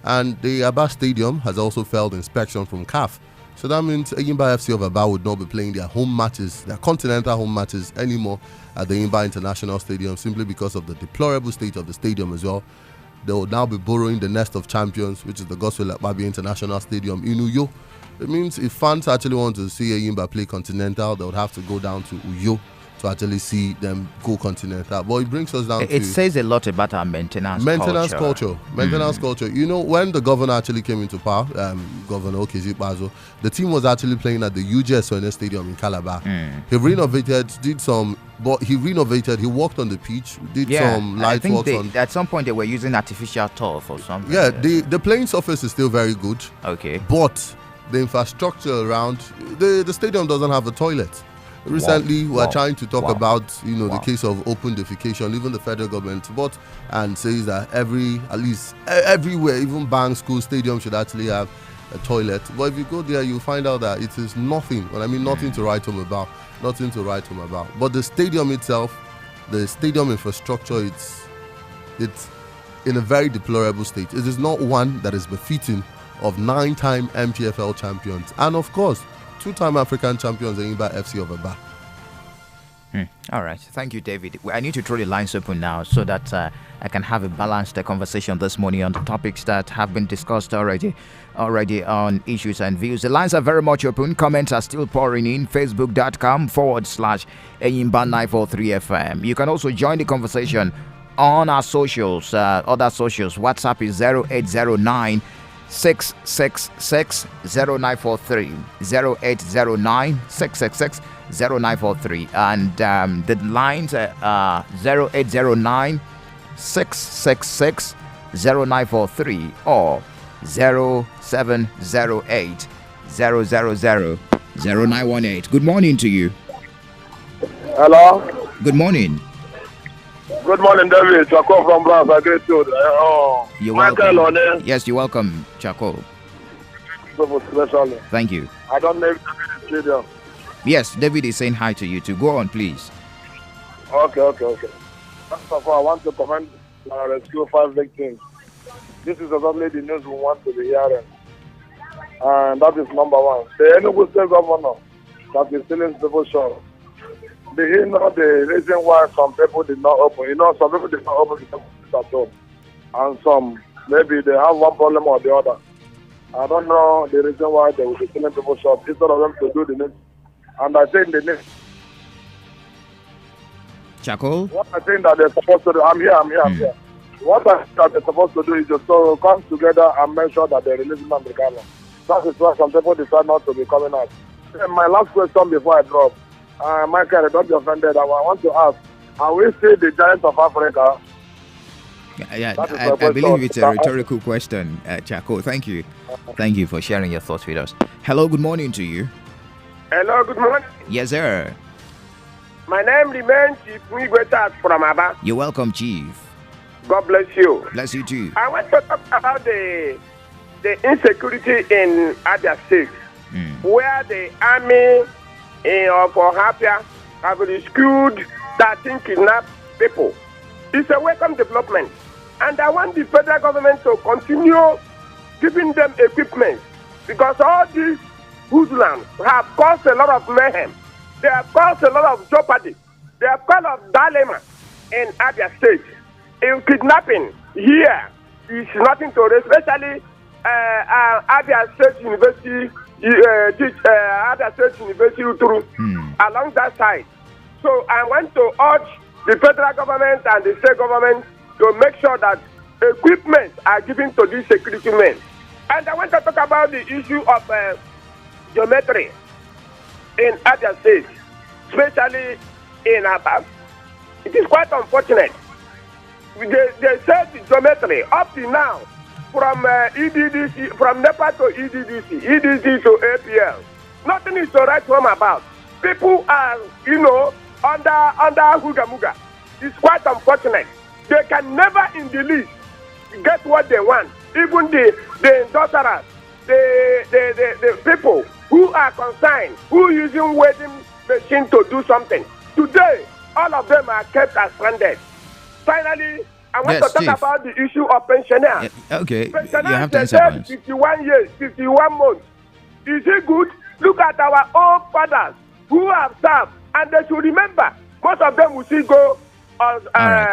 And the Aba Stadium has also failed inspection from CAF. So that means Enyimba FC of Aba would not be playing their home matches, their continental home matches anymore at the Enyimba International Stadium, simply because of the deplorable state of the stadium as well. They will now be borrowing the nest of champions, which is the Gospel Akpabio International Stadium in Uyo. It means if fans actually want to see Enyimba play continental, they would have to go down to Uyo to actually see them go continental. But it brings us down to... It says a lot about our maintenance culture. Maintenance culture. You know, when the governor actually came into power, Governor Okezi Bazo, the team was actually playing at the UJS Soene Stadium in Calabar. He renovated, he walked on the pitch, did some light works on... At some point they were using artificial turf or something. Yeah, the playing surface is still very good. Okay. But the infrastructure around, the stadium doesn't have a toilet. Recently, we're trying to talk about, the case of open defecation. Even the federal government and says that everywhere, even banks, schools, stadiums should actually have a toilet. But if you go there, you'll find out that it is nothing. And I mean, nothing to write home about. Nothing to write home about. But the stadium itself, the stadium infrastructure, it's in a very deplorable state. It is not one that is befitting of 9-time MPFL champions, and of course, 2-time African champions, Enyimba FC of Aba. All right. Thank you, David. I need to throw the lines open now so that I can have a balanced conversation this morning on the topics that have been discussed already on issues and views. The lines are very much open. Comments are still pouring in. Facebook.com/Enyimba943FM. You can also join the conversation on our socials, other socials. WhatsApp is 0809 666 0943 0809 666 0943, and the lines are 0809 666 0943 or 0708 000 0918. Good morning to you. Hello. Good morning. Good morning, David. Chako from Bronx. I get you. You're Michael welcome. on Yes, you're welcome, Chako. Especially. Thank you. I don't know if David is studio. Yes, David is saying hi to you too. Go on, please. Okay. First of all, I want to commend rescue 5 victims. This is exactly the news we want to be hearing. And that is number one. The Enugu State Governor that is stealing people's shop. Do you know the reason why some people did not open? You know, some people did not open the at home. And some, maybe they have one problem or the other. I don't know the reason why they will be stealing people's shop instead of them to do the next. And I think the next. Chako? What I think that they're supposed to do, I'm here. What I think that they're supposed to do is just to come together and make sure that they release them the Ghana. That is why some people decide not to be coming out. And my last question before I drop, Michael, don't be offended. I want to ask, are we still the giants of Africa? Yeah, I believe it's a rhetorical question, Chako. Thank you. Thank you for sharing your thoughts with us. Hello, good morning to you. Hello, good morning. Yes, sir. My name remains Chief Mwigwetat from Aba. You're welcome, Chief. God bless you. Bless you too. I want to talk about the insecurity in Abia State, where the army of Ohapia have rescued 13 kidnapped people. It's a welcome development. And I want the federal government to continue giving them equipment, because all these hoodlums have caused a lot of mayhem. They have caused a lot of jeopardy. They have caused a lot of dilemma in Abia State. In kidnapping here is nothing to it, especially Abia State University, Abia State University Uturu, along that side. So I want to urge the federal government and the state government to make sure that equipment are given to these security men. And I want to talk about the issue of geometry in Abia State, especially in Aba. It is quite unfortunate. They said the geometry up to now, from EDDC, from NEPA to EDDC, EDC to APL, nothing is to write home about. People are, under Hugamuga. It's quite unfortunate. They can never in the least get what they want. Even the industrialists, the people who are concerned, who are using wedding machine to do something. Today, all of them are kept as stranded. Finally, I want to talk about the issue of pensioners. Okay, pensioners, you have 10 seconds. 51 years, 51 months. Is it good? Look at our old fathers who have served, and they should remember, most of them will still go on,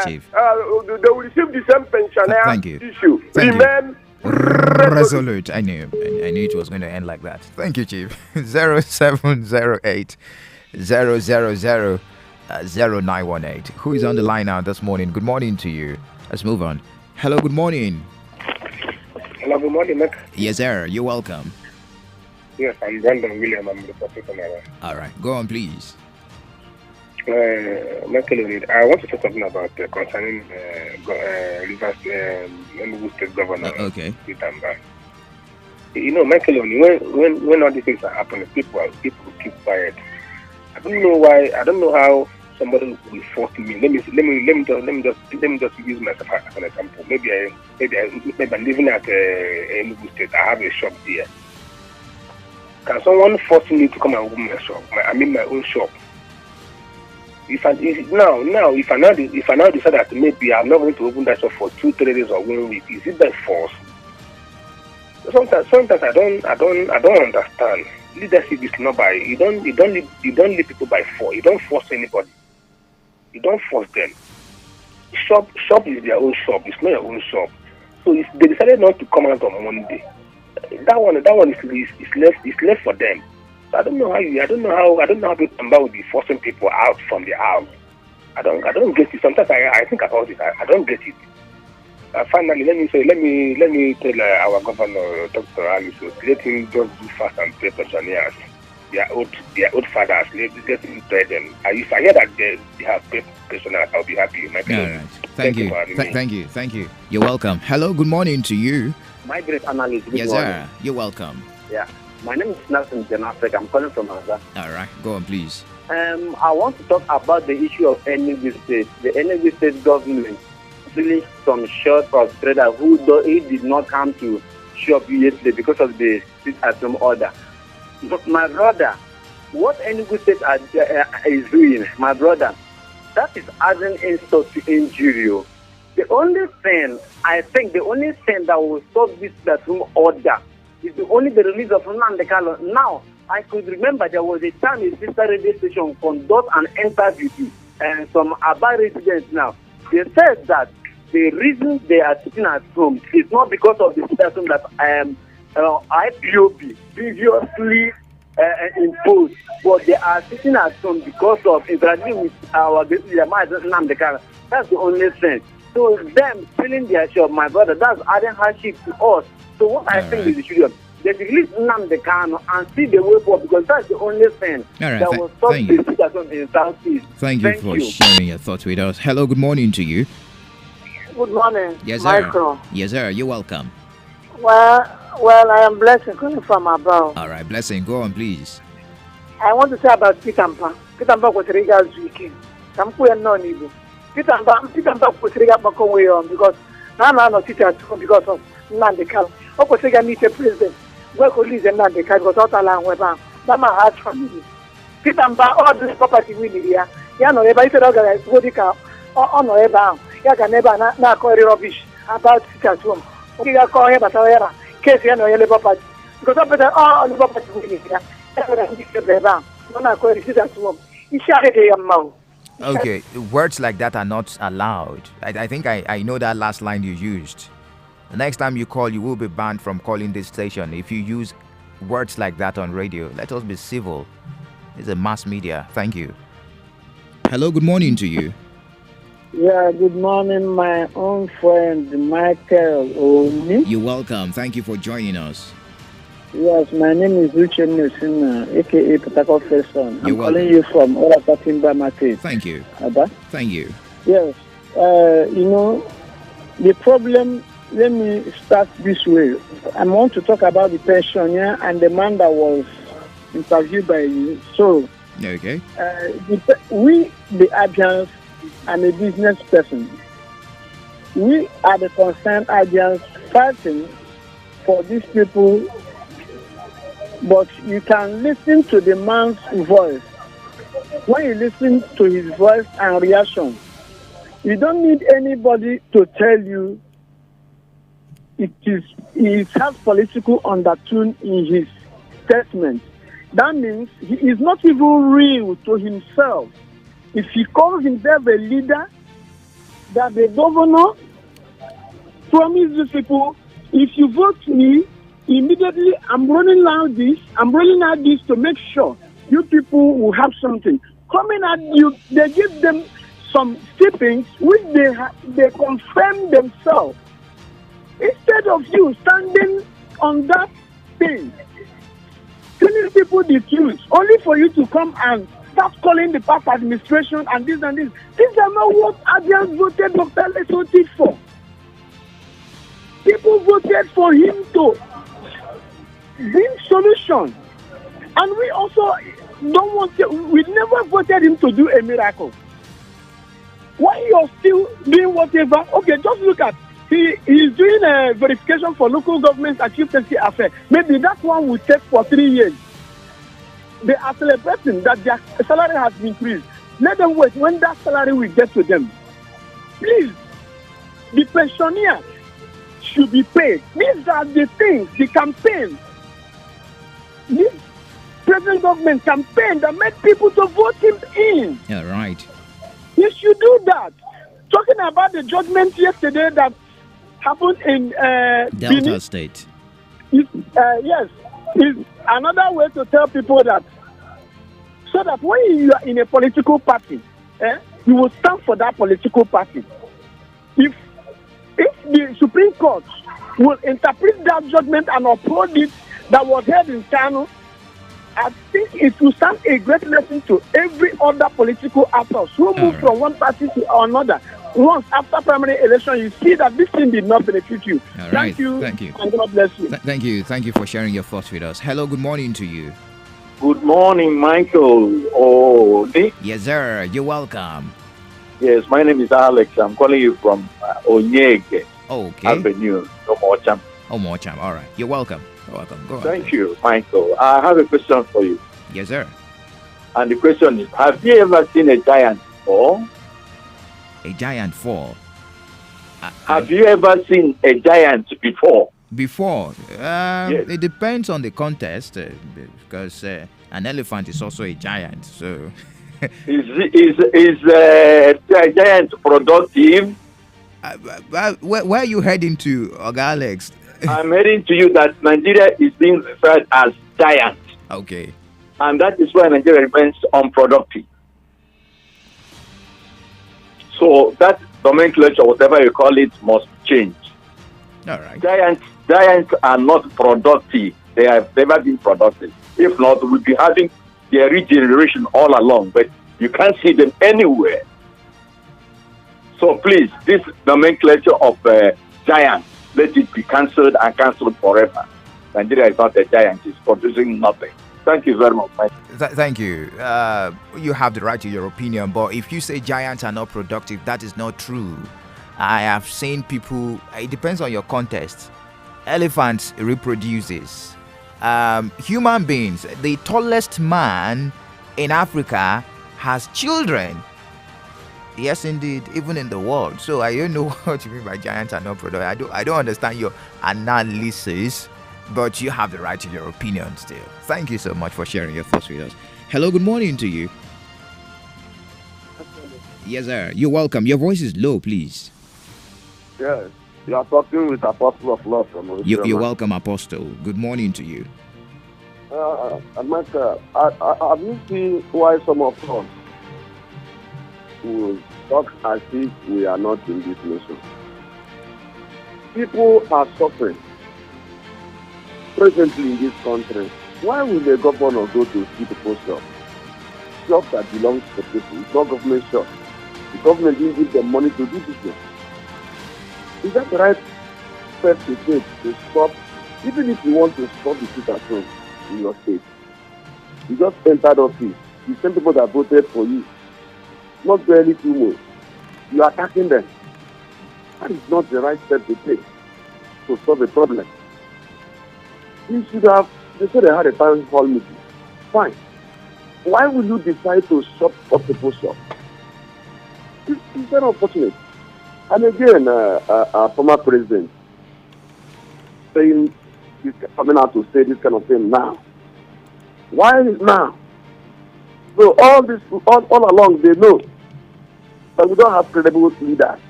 Chief. They will receive the same pensioner issue. Remain resolute. I knew it was going to end like that. Thank you, Chief. 0708 000 0918. Who is on the line now this morning? Good morning to you. Let's move on. Hello, good morning. Hello, good morning, Mac. Yes, sir. You're welcome. Yes, I'm Brandon William. I'm the professor. All right, go on, please. Michael, I want to say something about concerning Rivers Enugu State Governor. Okay. Enyimba. Michael, when all these things are happening, people keep quiet. I don't know why. I don't know how somebody will force me. Let me just use myself as an example. Maybe I'm living at Enugu State. I have a shop there. Can someone force me to come and open my shop? My own shop. If I now decide that maybe I'm not going to open that shop for 2-3 days or 1 week, is it by force? Sometimes I don't understand. Leadership is not by you don't lead people by force. You don't force anybody. You don't force them. Shop is their own shop. It's not your own shop. So if they decided not to come out on Monday, that one is left for them. So I don't know how people will be forcing people out from the house. I don't get it. Sometimes I think about it. I don't get it. Finally, let me tell our governor, Dr. Alice, let him just do fast and pay pensioners. Their old fathers, let him pay them. If I hear that they have paid pensioners, I'll be happy. All right. Thank you. Thank you. You're welcome. Hello, good morning to you. My great analyst. Yes, sir. You're welcome. Yeah. My name is Nelson Janafric. I'm calling from Azza. All right, go on, please. I want to talk about the issue of Enyimba State. The Enyimba State government released some short of trader who he did not come to shop yesterday because of the sit-at-home order. But my brother, what Enyimba State is doing, my brother, that is adding insult to injury. The only thing that will stop this sit-at-home order is the release of Nnamdi Kanu. Now, I could remember there was a time a sister radio station conduct an interview and some Aba residents now. They said that the reason they are sitting at home is not because of the situation that IPOB previously imposed, but they are sitting at home because of interacting with our Nnamdi Kanu. That's the only thing. So them filling their shop, my brother, that's adding hardship to us. So what I think is the children, they release Nnamdi Kanu and see the way forward because that's the only thing that will stop the situation in Southeast. Thank you for sharing your thoughts with us. Hello, good morning to you. Good morning, yes, sir. Michael. Yes, sir. You're welcome. Well, I am Blessing calling from abroad. All right, Blessing, go on, please. I want to say about Pitampa. Pitampa was Riga's weekend. I'm quite non-able. Pitampa was Riga back away on because now I'm not sitting at home because of Nnamdi Kanu. Oko Sega meet a president. Where could Liz and Nnamdi Kanu because all along with them. That's my heart family. Pitampa, all this property we need here. Yeah, no, everybody said, okay, what do you call? Oh, no, everybody. Yeah, can never not call rubbish about sit at home. Okay, I call him, but I case you know, your Labour Party. Because I'm better, all Labour Party we need here. Okay, words like that are not allowed. I think I know that last line you used. The next time you call, you will be banned from calling this station. If you use words like that on radio, let us be civil. It's a mass media. Thank you. Hello, good morning to you. Yeah, good morning, my own friend, Michael Oni. You're welcome. Thank you for joining us. Yes, my name is Richard Nesina, a.k.a. Potako Person. I'm calling welcome. you from Orapa Timber Market. Thank you. Abba? Thank you. Yes, the problem, let me start this way. I want to talk about the pensioner and the man that was interviewed by you. So, okay. We, the Abians, I'm a business person. We are the concerned Abians fighting for these people, but you can listen to the man's voice. When you listen to his voice and reaction, you don't need anybody to tell you it has political undertone in his statement. That means he is not even real to himself. If he calls himself a leader, that the governor promised these people, if you vote me, immediately I'm rolling out this to make sure you people will have something. Coming at you, they give them some stipends which they confirm themselves. Instead of you standing on that thing, telling people the truth, only for you to come and start calling the past administration and this and this. These are not what Adrians voted Dr. Lesoti for. People voted for him to bring solution. And we also don't want to, we never voted him to do a miracle. Why you're still doing whatever? Okay, just look at, he's doing a verification for local government activity affair. Maybe that one will take for 3 years. They are celebrating that their salary has been increased. Let them wait when that salary will get to them. Please, the pensioners should be paid. These are the things, the campaign. This present government campaign that made people to vote him in. Yeah, right. You should do that. Talking about the judgment yesterday that happened in Delta Benin, State. yes, is another way to tell people that, so that when you are in a political party, you will stand for that political party. If the Supreme Court will interpret that judgment and uphold it that was held in Kano, I think it will stand a great lesson to every other political actors who move from one party to another. once after primary election, you see that this thing did not benefit you. All right. Thank you. Thank you. And God bless you. Thank you. Thank you for sharing your thoughts with us. Hello, good morning to you. Good morning, Michael. Oh, Nick. Yes, sir. You're welcome. Yes, my name is Alex. I'm calling you from Onyege Okay. Avenue, Omocham. Omocham. All right. You're welcome. You're welcome. Go on. Thank you, Michael. I have a question for you. Yes, sir. And the question is, have you ever seen a giant fall? A giant fall. Have you ever seen a giant before? Before, Yes. it depends on the context because an elephant is also a giant. So, Is a giant productive? where are you heading to, Oga Alex? I'm heading to you that Nigeria is being referred as giant. Okay. And that is why Nigeria remains unproductive. So that nomenclature, whatever you call it, must change. All right. Giants are not productive. They have never been productive. If not, we'll be having their regeneration all along, but you can't see them anywhere. So please, this nomenclature of giants, let it be cancelled and cancelled forever. Nigeria is not a giant. It's producing nothing. Thank you very much, Mike. Thank you. You have the right to your opinion, but if you say giants are not productive, that is not true. I have seen people, it depends on your context. Elephants reproduces. Human beings, the tallest man in Africa has children. Yes, indeed, even in the world. So I don't know what you mean by giants are not productive. I don't understand your analysis, but you have the right to your opinion still. Thank you so much for sharing your thoughts with us. Hello, good morning to you. Yes, sir. You're welcome. Your voice is low, please. Yes, you are talking with Apostle of Love from You're welcome, Apostle. Good morning to you. Amaka, have you seen why some of us will talk as if we are not in this nation? People are suffering presently in this country. Why will the governor go to see people's shop? Shop that belongs to people. It's not government shop. The government didn't give them money to do business. Is that the right step to take to stop, even if you want to stop the sit at home in your state? You just entered office. The same people that voted for you, not barely 2 months. You are attacking them. That is not the right step to take to solve a problem. You should have, they said they had a town hall meeting. Fine. Why will you decide to shut up people's shop? It's very unfortunate. And again, our former president saying, coming out to say this kind of thing now. Why now? So all along they know that we don't have credible leaders.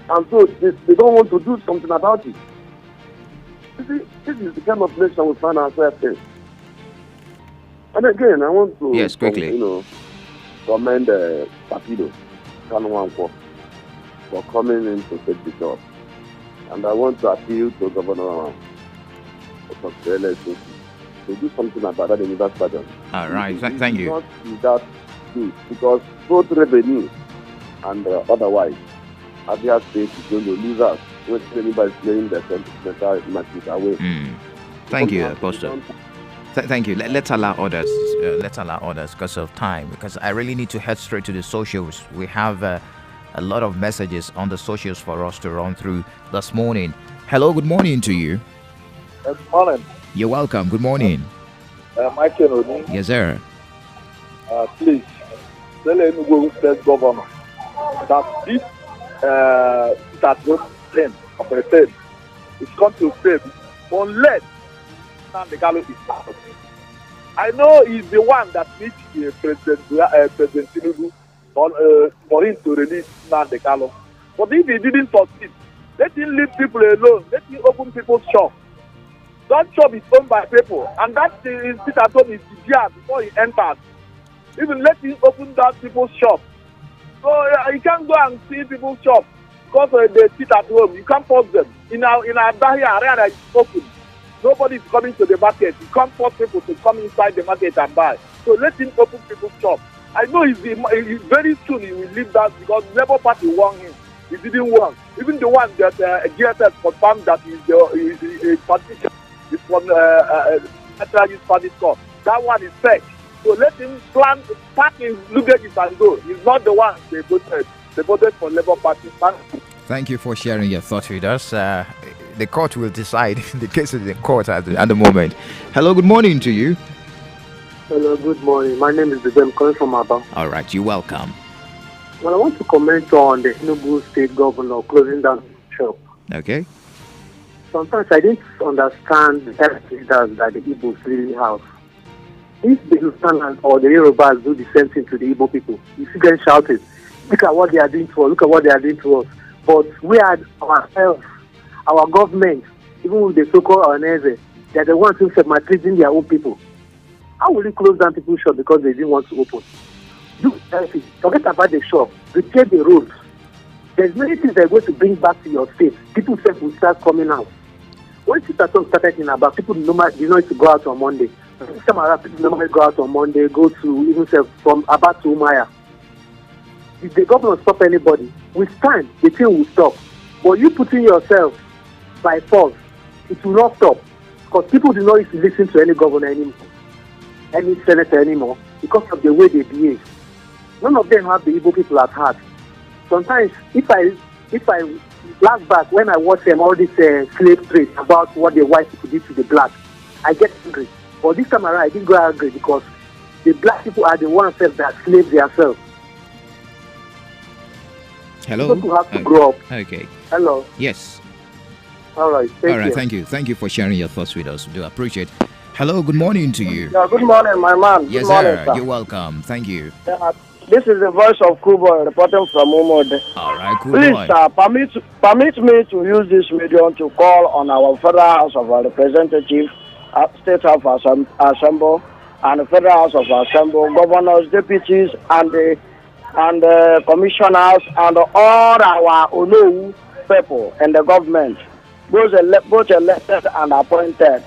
And so they don't want to do something about it. You see, this is the kind of nation we find ourselves in. And again, I want to quickly. commend Papido Kanwanko for coming in to take the job. And I want to appeal to Governor Dr. to do something about that in that stadium. All right, thank you. Not without good, because both revenue and otherwise, Abia State is going to lose out when anybody is playing the sentimental matches away. Thank you, Apostle. Thank you. Let's allow others. Let's allow others because of time. Because I really need to head straight to the socials. We have a lot of messages on the socials for us to run through this morning. Hello, good morning to you. Good morning. You're welcome. Good morning. Michael Oni. Yes, sir. Please, tell Enugu State Governor that this thing of a state is going to fail unless Nnamdi is out. I know he's the one that needs President Tinubu for him to release Nnamdi. But if he didn't succeed, let him leave people alone. Let him open people's shop. That shop is owned by people, and that is sit at home is there before he enters. Even let him open that people's shop. So you can't go and see people's shop because they sit at home. You can't force them. In our area is open. Nobody is coming to the market. You can't force people to come inside the market and buy. So let him open people's shop. I know very soon he will leave that because Labour Party won him. He didn't won. Even the one that GSS confirmed that he's a politician is from Central Youth Party Corps. That one is fake. So let him pack his luggage and go. He's not the one they voted. They voted for Labour Party. Thank you for sharing your thoughts with us. The court will decide. The case is in court at the moment. Hello, good morning to you. Hello, good morning. My name is Bidem, calling from Aba. All right, you're welcome. Well, I want to comment on the Enugu state governor closing down the shop. Okay. Sometimes I didn't understand the health leaders that the Igbos really have. If the Lutheran or the Yorubas do the same thing to the Igbo people, you see them shouting, look at what they are doing to us, look at what they are doing to us. But we are ourselves, our government, even with the so-called Oneze, they are the ones who are maltreating their own people. How will you close down people's shop because they didn't want to open? Do everything. Forget about the shop. Repair the roads. There's many things they're going to bring back to your state. People say will start coming out. When Sister Talk started in about people normally did not used to go out on Monday. This time around, people normally go out on Monday, go to even say from Abba to Umaya. If the government stop anybody, with time the thing will stop. But you putting yourself by force, it will not stop. Because people do not used to listen to any governor anymore, any senator anymore, because of the way they behave. None of them have the Igbo people at heart. Sometimes, if I last back when I watch them all this slave trade about what the white people did to the black, I get angry. But this time around, I didn't go angry because the black people are the ones that slave themselves. Hello. People have to grow up. Okay. Hello. Yes. All right. All right. Thank you. Thank you for sharing your thoughts with us. We do appreciate. Hello. Good morning to you. Yeah. Good morning, my man. Yes, good morning, sir. You're welcome. Thank you. This is the voice of Kuboy reporting from Umode. All right, Please, permit me to use this medium to call on our Federal House of Representatives, State House of Assembly, and the Federal House of Assembly, governors, deputies, and the commissioners, and all our Olu people and the government, both elected and appointed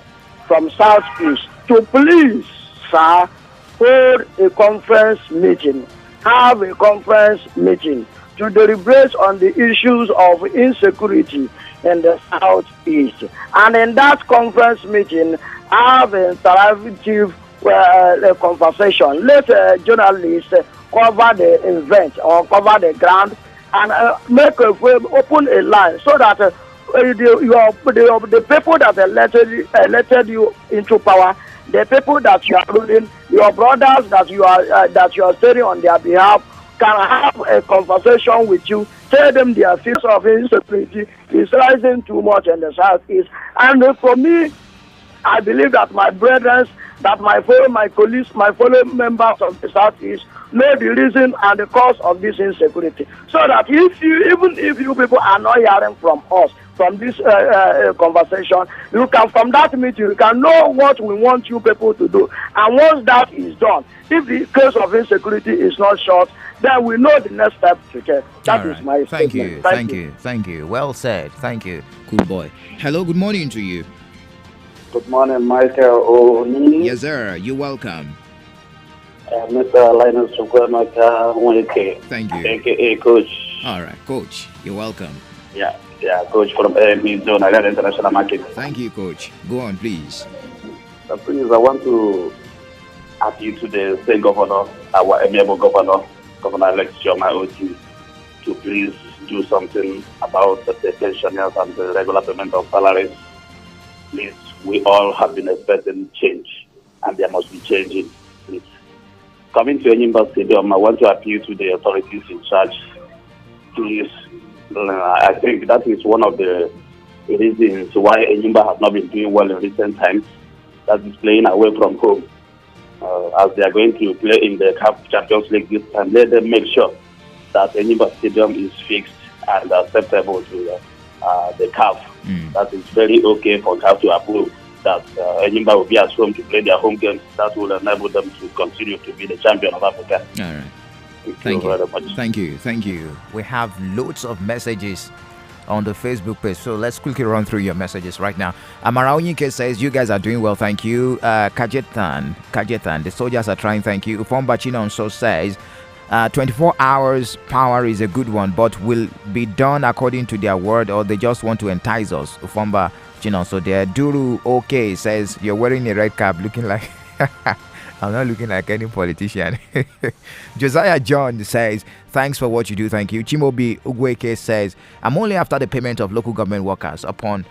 from Southeast, to please, sir, hold a conference meeting. Have a conference meeting to deliberate on the issues of insecurity in the Southeast. And in that conference meeting, have an interactive conversation. Let journalists cover the event or cover the ground and open a line so that the people that elected you into power, the people that you are ruling, your brothers that you are standing on their behalf, can have a conversation with you. Tell them their fears of insecurity is rising too much in the Southeast. And for me, I believe that my brethren, that my colleagues, my fellow members of the Southeast know the reason and the cause of this insecurity. So that even if you people are not hearing from us, from this conversation, you can, from that meeting, you can know what we want you people to do. And once that is done, if the case of insecurity is not short, then we know the next step to take. That is my statement. Thank you. Well said. Thank you. Cool boy. Hello, good morning to you. Good morning, Michael O'Neill. Yes, sir. You're welcome. Mr. Linus Chukwemeka. Thank you. AKA Coach. All right, Coach. You're welcome. Yeah, Coach from Zone International Market. Thank you, Coach. Go on, please. Please, I want to appeal to the state governor, our amiable governor, Governor-elect Chioma Oti, to please do something about the pensioners and the regular payment of salaries. Please, we all have been expecting change, and there must be change. Please. Coming to Enyimba Stadium, I want to appeal to the authorities in charge. Please, I think that is one of the reasons why Enyimba has not been doing well in recent times. That is playing away from home. As they are going to play in the CAF Champions League this time, let them make sure that Enyimba Stadium is fixed and acceptable to the CAF. That is very okay for CAF to approve that Enyimba will be at home to play their home games. That will enable them to continue to be the champion of Africa. All right. Thank you very much. Thank you. We have loads of messages on the Facebook page. So let's quickly run through your messages right now. Amara Onyike says, you guys are doing well, thank you. Kajetan, the soldiers are trying, thank you. Ufomba Chinonso says, 24 hours power is a good one, but will be done according to their word, or they just want to entice us. Ufomba Chinonso there. Duru OK says, you're wearing a red cap, looking like... I'm not looking like any politician. Josiah John says, thanks for what you do, thank you. Chimobi Ugweke says, I'm only after the payment of local government workers upon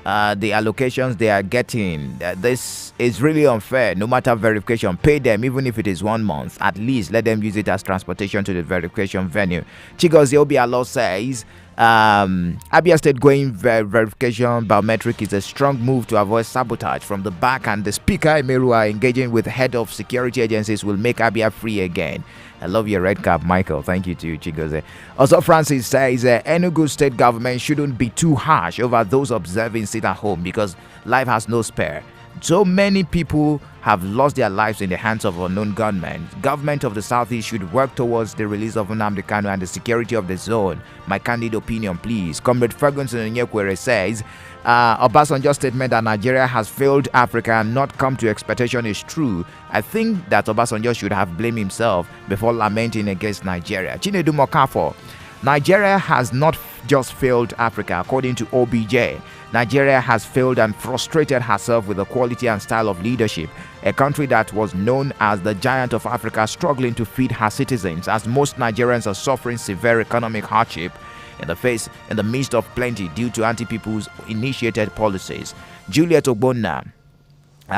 the allocations they are getting. This is really unfair. No matter verification, pay them even if it is 1 month. At least let them use it as transportation to the verification venue. Chigozie Obialo says, Abia State going verification biometric is a strong move to avoid sabotage from the back, and the Speaker Emerua engaging with head of security agencies will make Abia free again. I love your red cap, Michael. Thank you to you, Chigozie. Also, Francis says Enugu State government shouldn't be too harsh over those observing sit at home because life has no spare. So many people have lost their lives in the hands of unknown gunmen. Government of the Southeast should work towards the release of Nnamdi Kanu and the security of the zone. My candid opinion, please. Comrade Ferguson Onyekwere says, Obasanjo's statement that Nigeria has failed Africa and not come to expectation is true. I think that Obasanjo should have blamed himself before lamenting against Nigeria. Chinedu Mokafo, Nigeria has not just failed Africa. According to OBJ, Nigeria has failed and frustrated herself with the quality and style of leadership. A country that was known as the giant of Africa struggling to feed her citizens, as most Nigerians are suffering severe economic hardship in the midst of plenty due to anti-people's initiated policies. Juliet Ogbonna,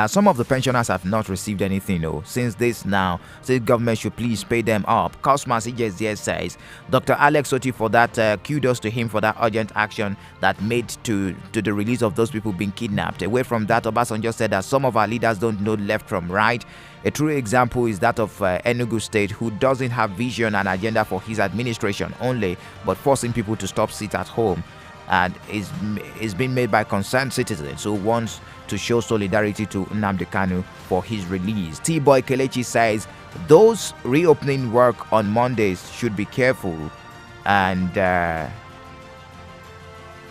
some of the pensioners have not received anything, since this now. State government should please pay them up. Cosmas EJZ says, Dr. Alex Oti for that, kudos to him for that urgent action that made to the release of those people being kidnapped. Away from that, Obasanjo said that some of our leaders don't know left from right. A true example is that of Enugu State, who doesn't have vision and agenda for his administration only, but forcing people to stop sit at home. And is being made by concerned citizens who wants to show solidarity to Nnamdi Kanu for his release. T-Boy Kelechi says those reopening work on Mondays should be careful. And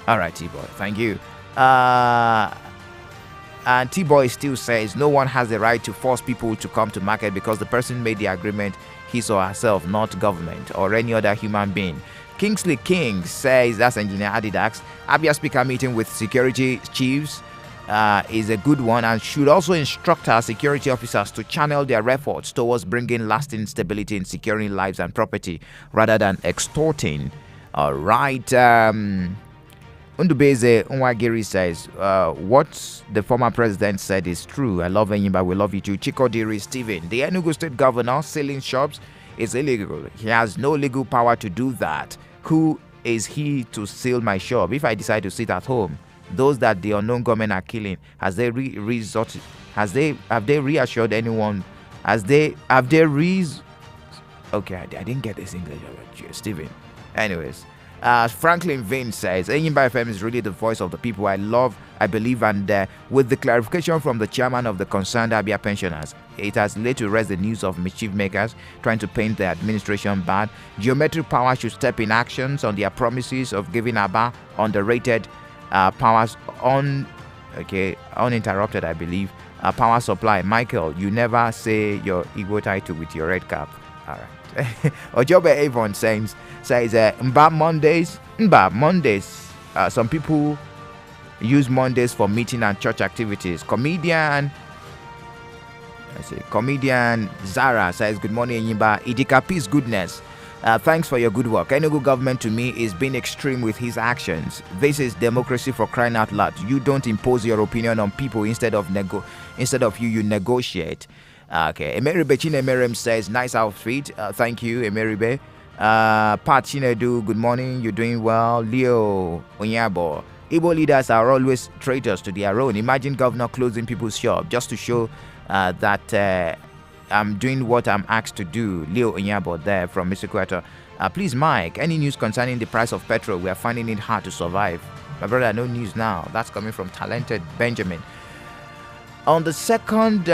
all right, T-Boy, thank you. And T-Boy still says no one has the right to force people to come to market because the person made the agreement, his or herself, not government or any other human being. Kingsley King says, that's Engineer Adidax, Abia Speaker meeting with security chiefs is a good one and should also instruct our security officers to channel their efforts towards bringing lasting stability in securing lives and property rather than extorting. All right. Undubeze Nwagiri says, what the former president said is true. I love Enyimba, we love you too. Chikodiri Stephen, the Enugu State governor selling shops is illegal. He has no legal power to do that. Who is he to seal my shop if I decide to sit at home? Those that the unknown government are killing, have they reassured anyone? Okay, I didn't get this English, Stephen. Anyways, Franklin Vane says, Enyimba FM is really the voice of the people. I believe, and with the clarification from the chairman of the concerned Abia pensioners, it has laid to rest the news of mischief makers trying to paint the administration bad. Geometric power should step in actions on their promises of giving Aba underrated powers uninterrupted, I believe, power supply. Michael, you never say your Igbo title with your red cap. All right. Ojobe Avon says Mba Mondays. Some people use Mondays for meeting and church activities. Comedian Zara says, good morning, Enyimba. Idika, peace, goodness. Thanks for your good work. Enugu government to me is being extreme with his actions. This is democracy for crying out loud. You don't impose your opinion on people instead of you negotiate. Okay, Emeribe Chinemerem says, nice outfit. Thank you, Emeribe. Pat Chinedu, good morning. You're doing well. Leo Onyabo, Igbo leaders are always traitors to their own. Imagine governor closing people's shop just to show that I'm doing what I'm asked to do. Leo Onyabo there from Mr. Please, Mike, any news concerning the price of petrol? We are finding it hard to survive. My brother, no news now. That's coming from talented Benjamin. On the second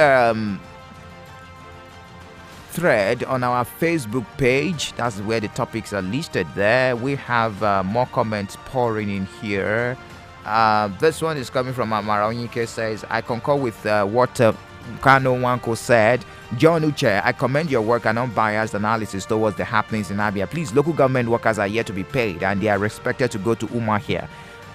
thread on our Facebook page. That's where the topics are listed there. We have more comments pouring in here. This one is coming from Amara Onyike. Says, I concur with what Kano Wanko said. John Uche, I commend your work and unbiased analysis towards the happenings in Abia. Please, local government workers are yet to be paid and they are expected to go to Umma here.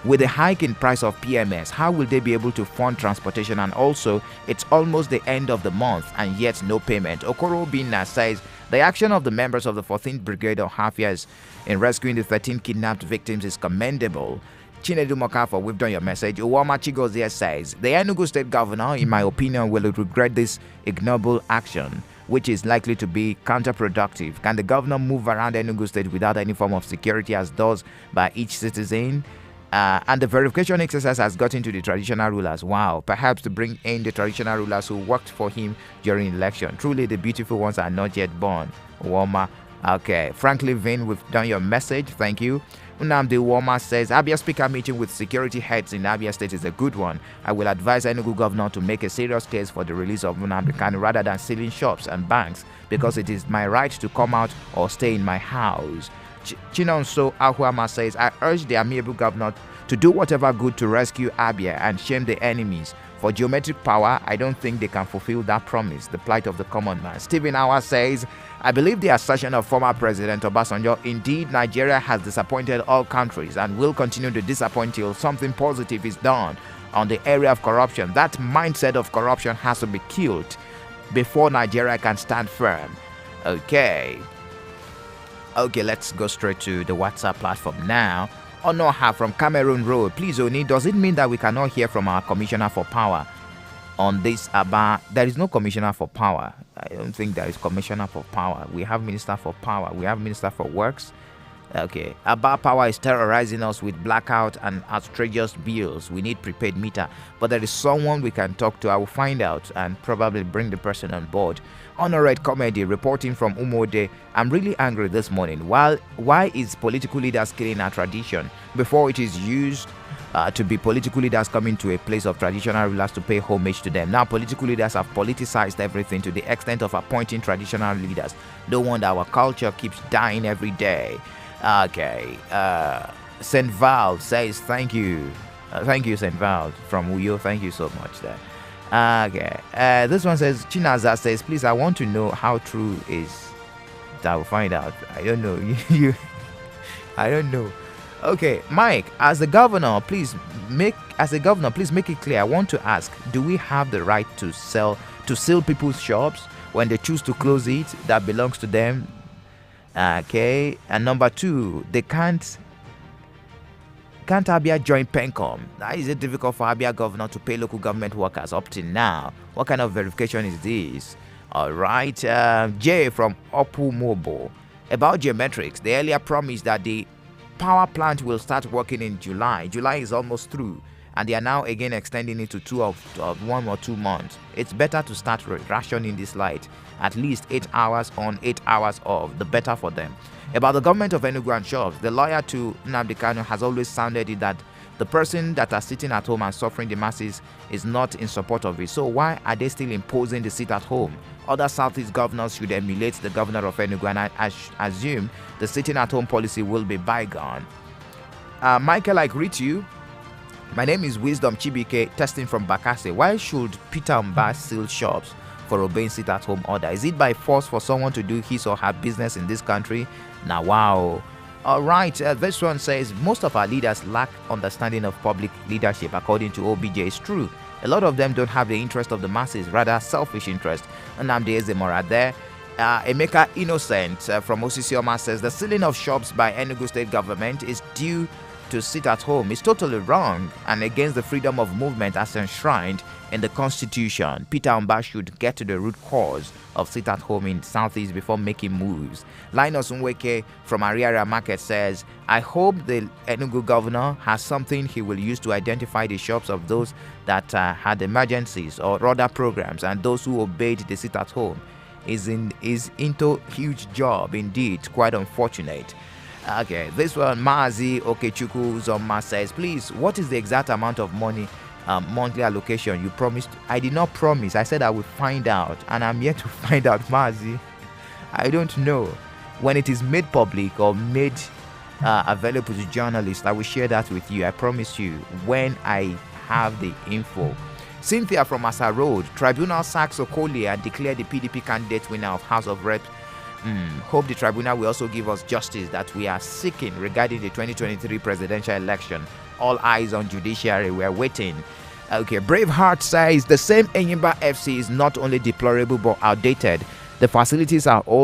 With the hike in price of PMS, how will they be able to fund transportation? And also, it's almost the end of the month and yet no payment. Okoro Bina says, the action of the members of the 14th Brigade of Hafias in rescuing the 13 kidnapped victims is commendable. Chinedu Mokafo, we've done your message. Uwama Chigozie says, the Enugu State Governor, in my opinion, will regret this ignoble action, which is likely to be counterproductive. Can the governor move around Enugu State without any form of security as does by each citizen? And the verification exercise has gotten to the traditional rulers. Wow, perhaps to bring in the traditional rulers who worked for him during election. Truly, the beautiful ones are not yet born. Woma. Okay, Frankly Vin, we've done your message. Thank you. Unamdi Woma says, Abia Speaker meeting with security heads in Abia State is a good one. I will advise Enugu governor to make a serious case for the release of Unamdi Kanu rather than sealing shops and banks, because it is my right to come out or stay in my house. Chinonso Ahuama says, I urge the amiable governor to do whatever good to rescue Abia and shame the enemies. For geometric power, I don't think they can fulfill that promise, the plight of the common man. Stephen Hour says, I believe the assertion of former President Obasanjo, indeed Nigeria has disappointed all countries and will continue to disappoint till something positive is done on the area of corruption. That mindset of corruption has to be killed before Nigeria can stand firm. Okay, let's go straight to the WhatsApp platform now. Onoha from Cameroon Road. Please, Oni, does it mean that we cannot hear from our Commissioner for Power on this about? There is no Commissioner for Power. I don't think there is Commissioner for Power. We have Minister for Power. We have Minister for Works. Okay. Aba Power is terrorizing us with blackout and outrageous bills. We need prepaid meter. But there is someone we can talk to. I will find out and probably bring the person on board. Honored Comedy reporting from Umode. I'm really angry this morning. Why is political leaders killing our tradition before it is used to be political leaders coming to a place of traditional rulers to pay homage to them? Now political leaders have politicized everything to the extent of appointing traditional leaders. No wonder our culture keeps dying every day. Okay, St. Val says thank you. Thank you, St. Val from Uyo. Thank you so much there. Okay, this one says, Chinaza says, please, I want to know how true is. I will find out. I don't know. I don't know. Okay, Mike, as the governor, please make it clear. I want to ask, do we have the right to seal people's shops when they choose to close it? That belongs to them. Okay, and number two, they can't Abia join PENCOM? That is it difficult for Abia governor to pay local government workers up till now? What kind of verification is this? All right, Jay from Opu Mobile. About geometrics, they earlier promised that the power plant will start working in July. July is almost through, and they are now again extending it to 1 or 2 months. It's better to start rationing this light. At least 8 hours on, 8 hours off, the better for them. About the government of Enugu and shops, the lawyer to Nnamdi Kanu has always sounded it that the person that are sitting at home and suffering the masses is not in support of it. So why are they still imposing the sit at home? Other Southeast governors should emulate the governor of Enugu, and I assume the sitting at home policy will be bygone. Michael, I greet you. My name is Wisdom Chibike, testing from Bakase. Why should Peter Mba seal shops for obeying sit-at-home order? Is it by force for someone to do his or her business in this country? Now, wow. All right, this one says, most of our leaders lack understanding of public leadership, according to OBJ. It's true. A lot of them don't have the interest of the masses, rather selfish interest. Nnamdi Ezemora there. Emeka Innocent from Osisioma says, the sealing of shops by Enugu State government is due to sit at home. Is totally wrong and against the freedom of movement as enshrined in the Constitution. Peter Mba should get to the root cause of sit at home in Southeast before making moves. Linus Nweke from Ariara Market says, I hope the Enugu governor has something he will use to identify the shops of those that had emergencies or other programs and those who obeyed the sit at home. Is into huge job indeed. Quite unfortunate. Okay, this one, Mazi Okechukwu Zoma says, please, what is the exact amount of money, monthly allocation you promised? I did not promise. I said I would find out, and I'm yet to find out, Mazi. I don't know. When it is made public or made available to journalists, I will share that with you. I promise you, when I have the info. Cynthia from Asa Road, Tribunal sacks Okoli and declare the PDP candidate winner of House of Reps. Hope the tribunal will also give us justice that we are seeking regarding the 2023 presidential election. All eyes on judiciary. We are waiting. Okay, Braveheart says the same Enyimba FC is not only deplorable but outdated. The facilities are old.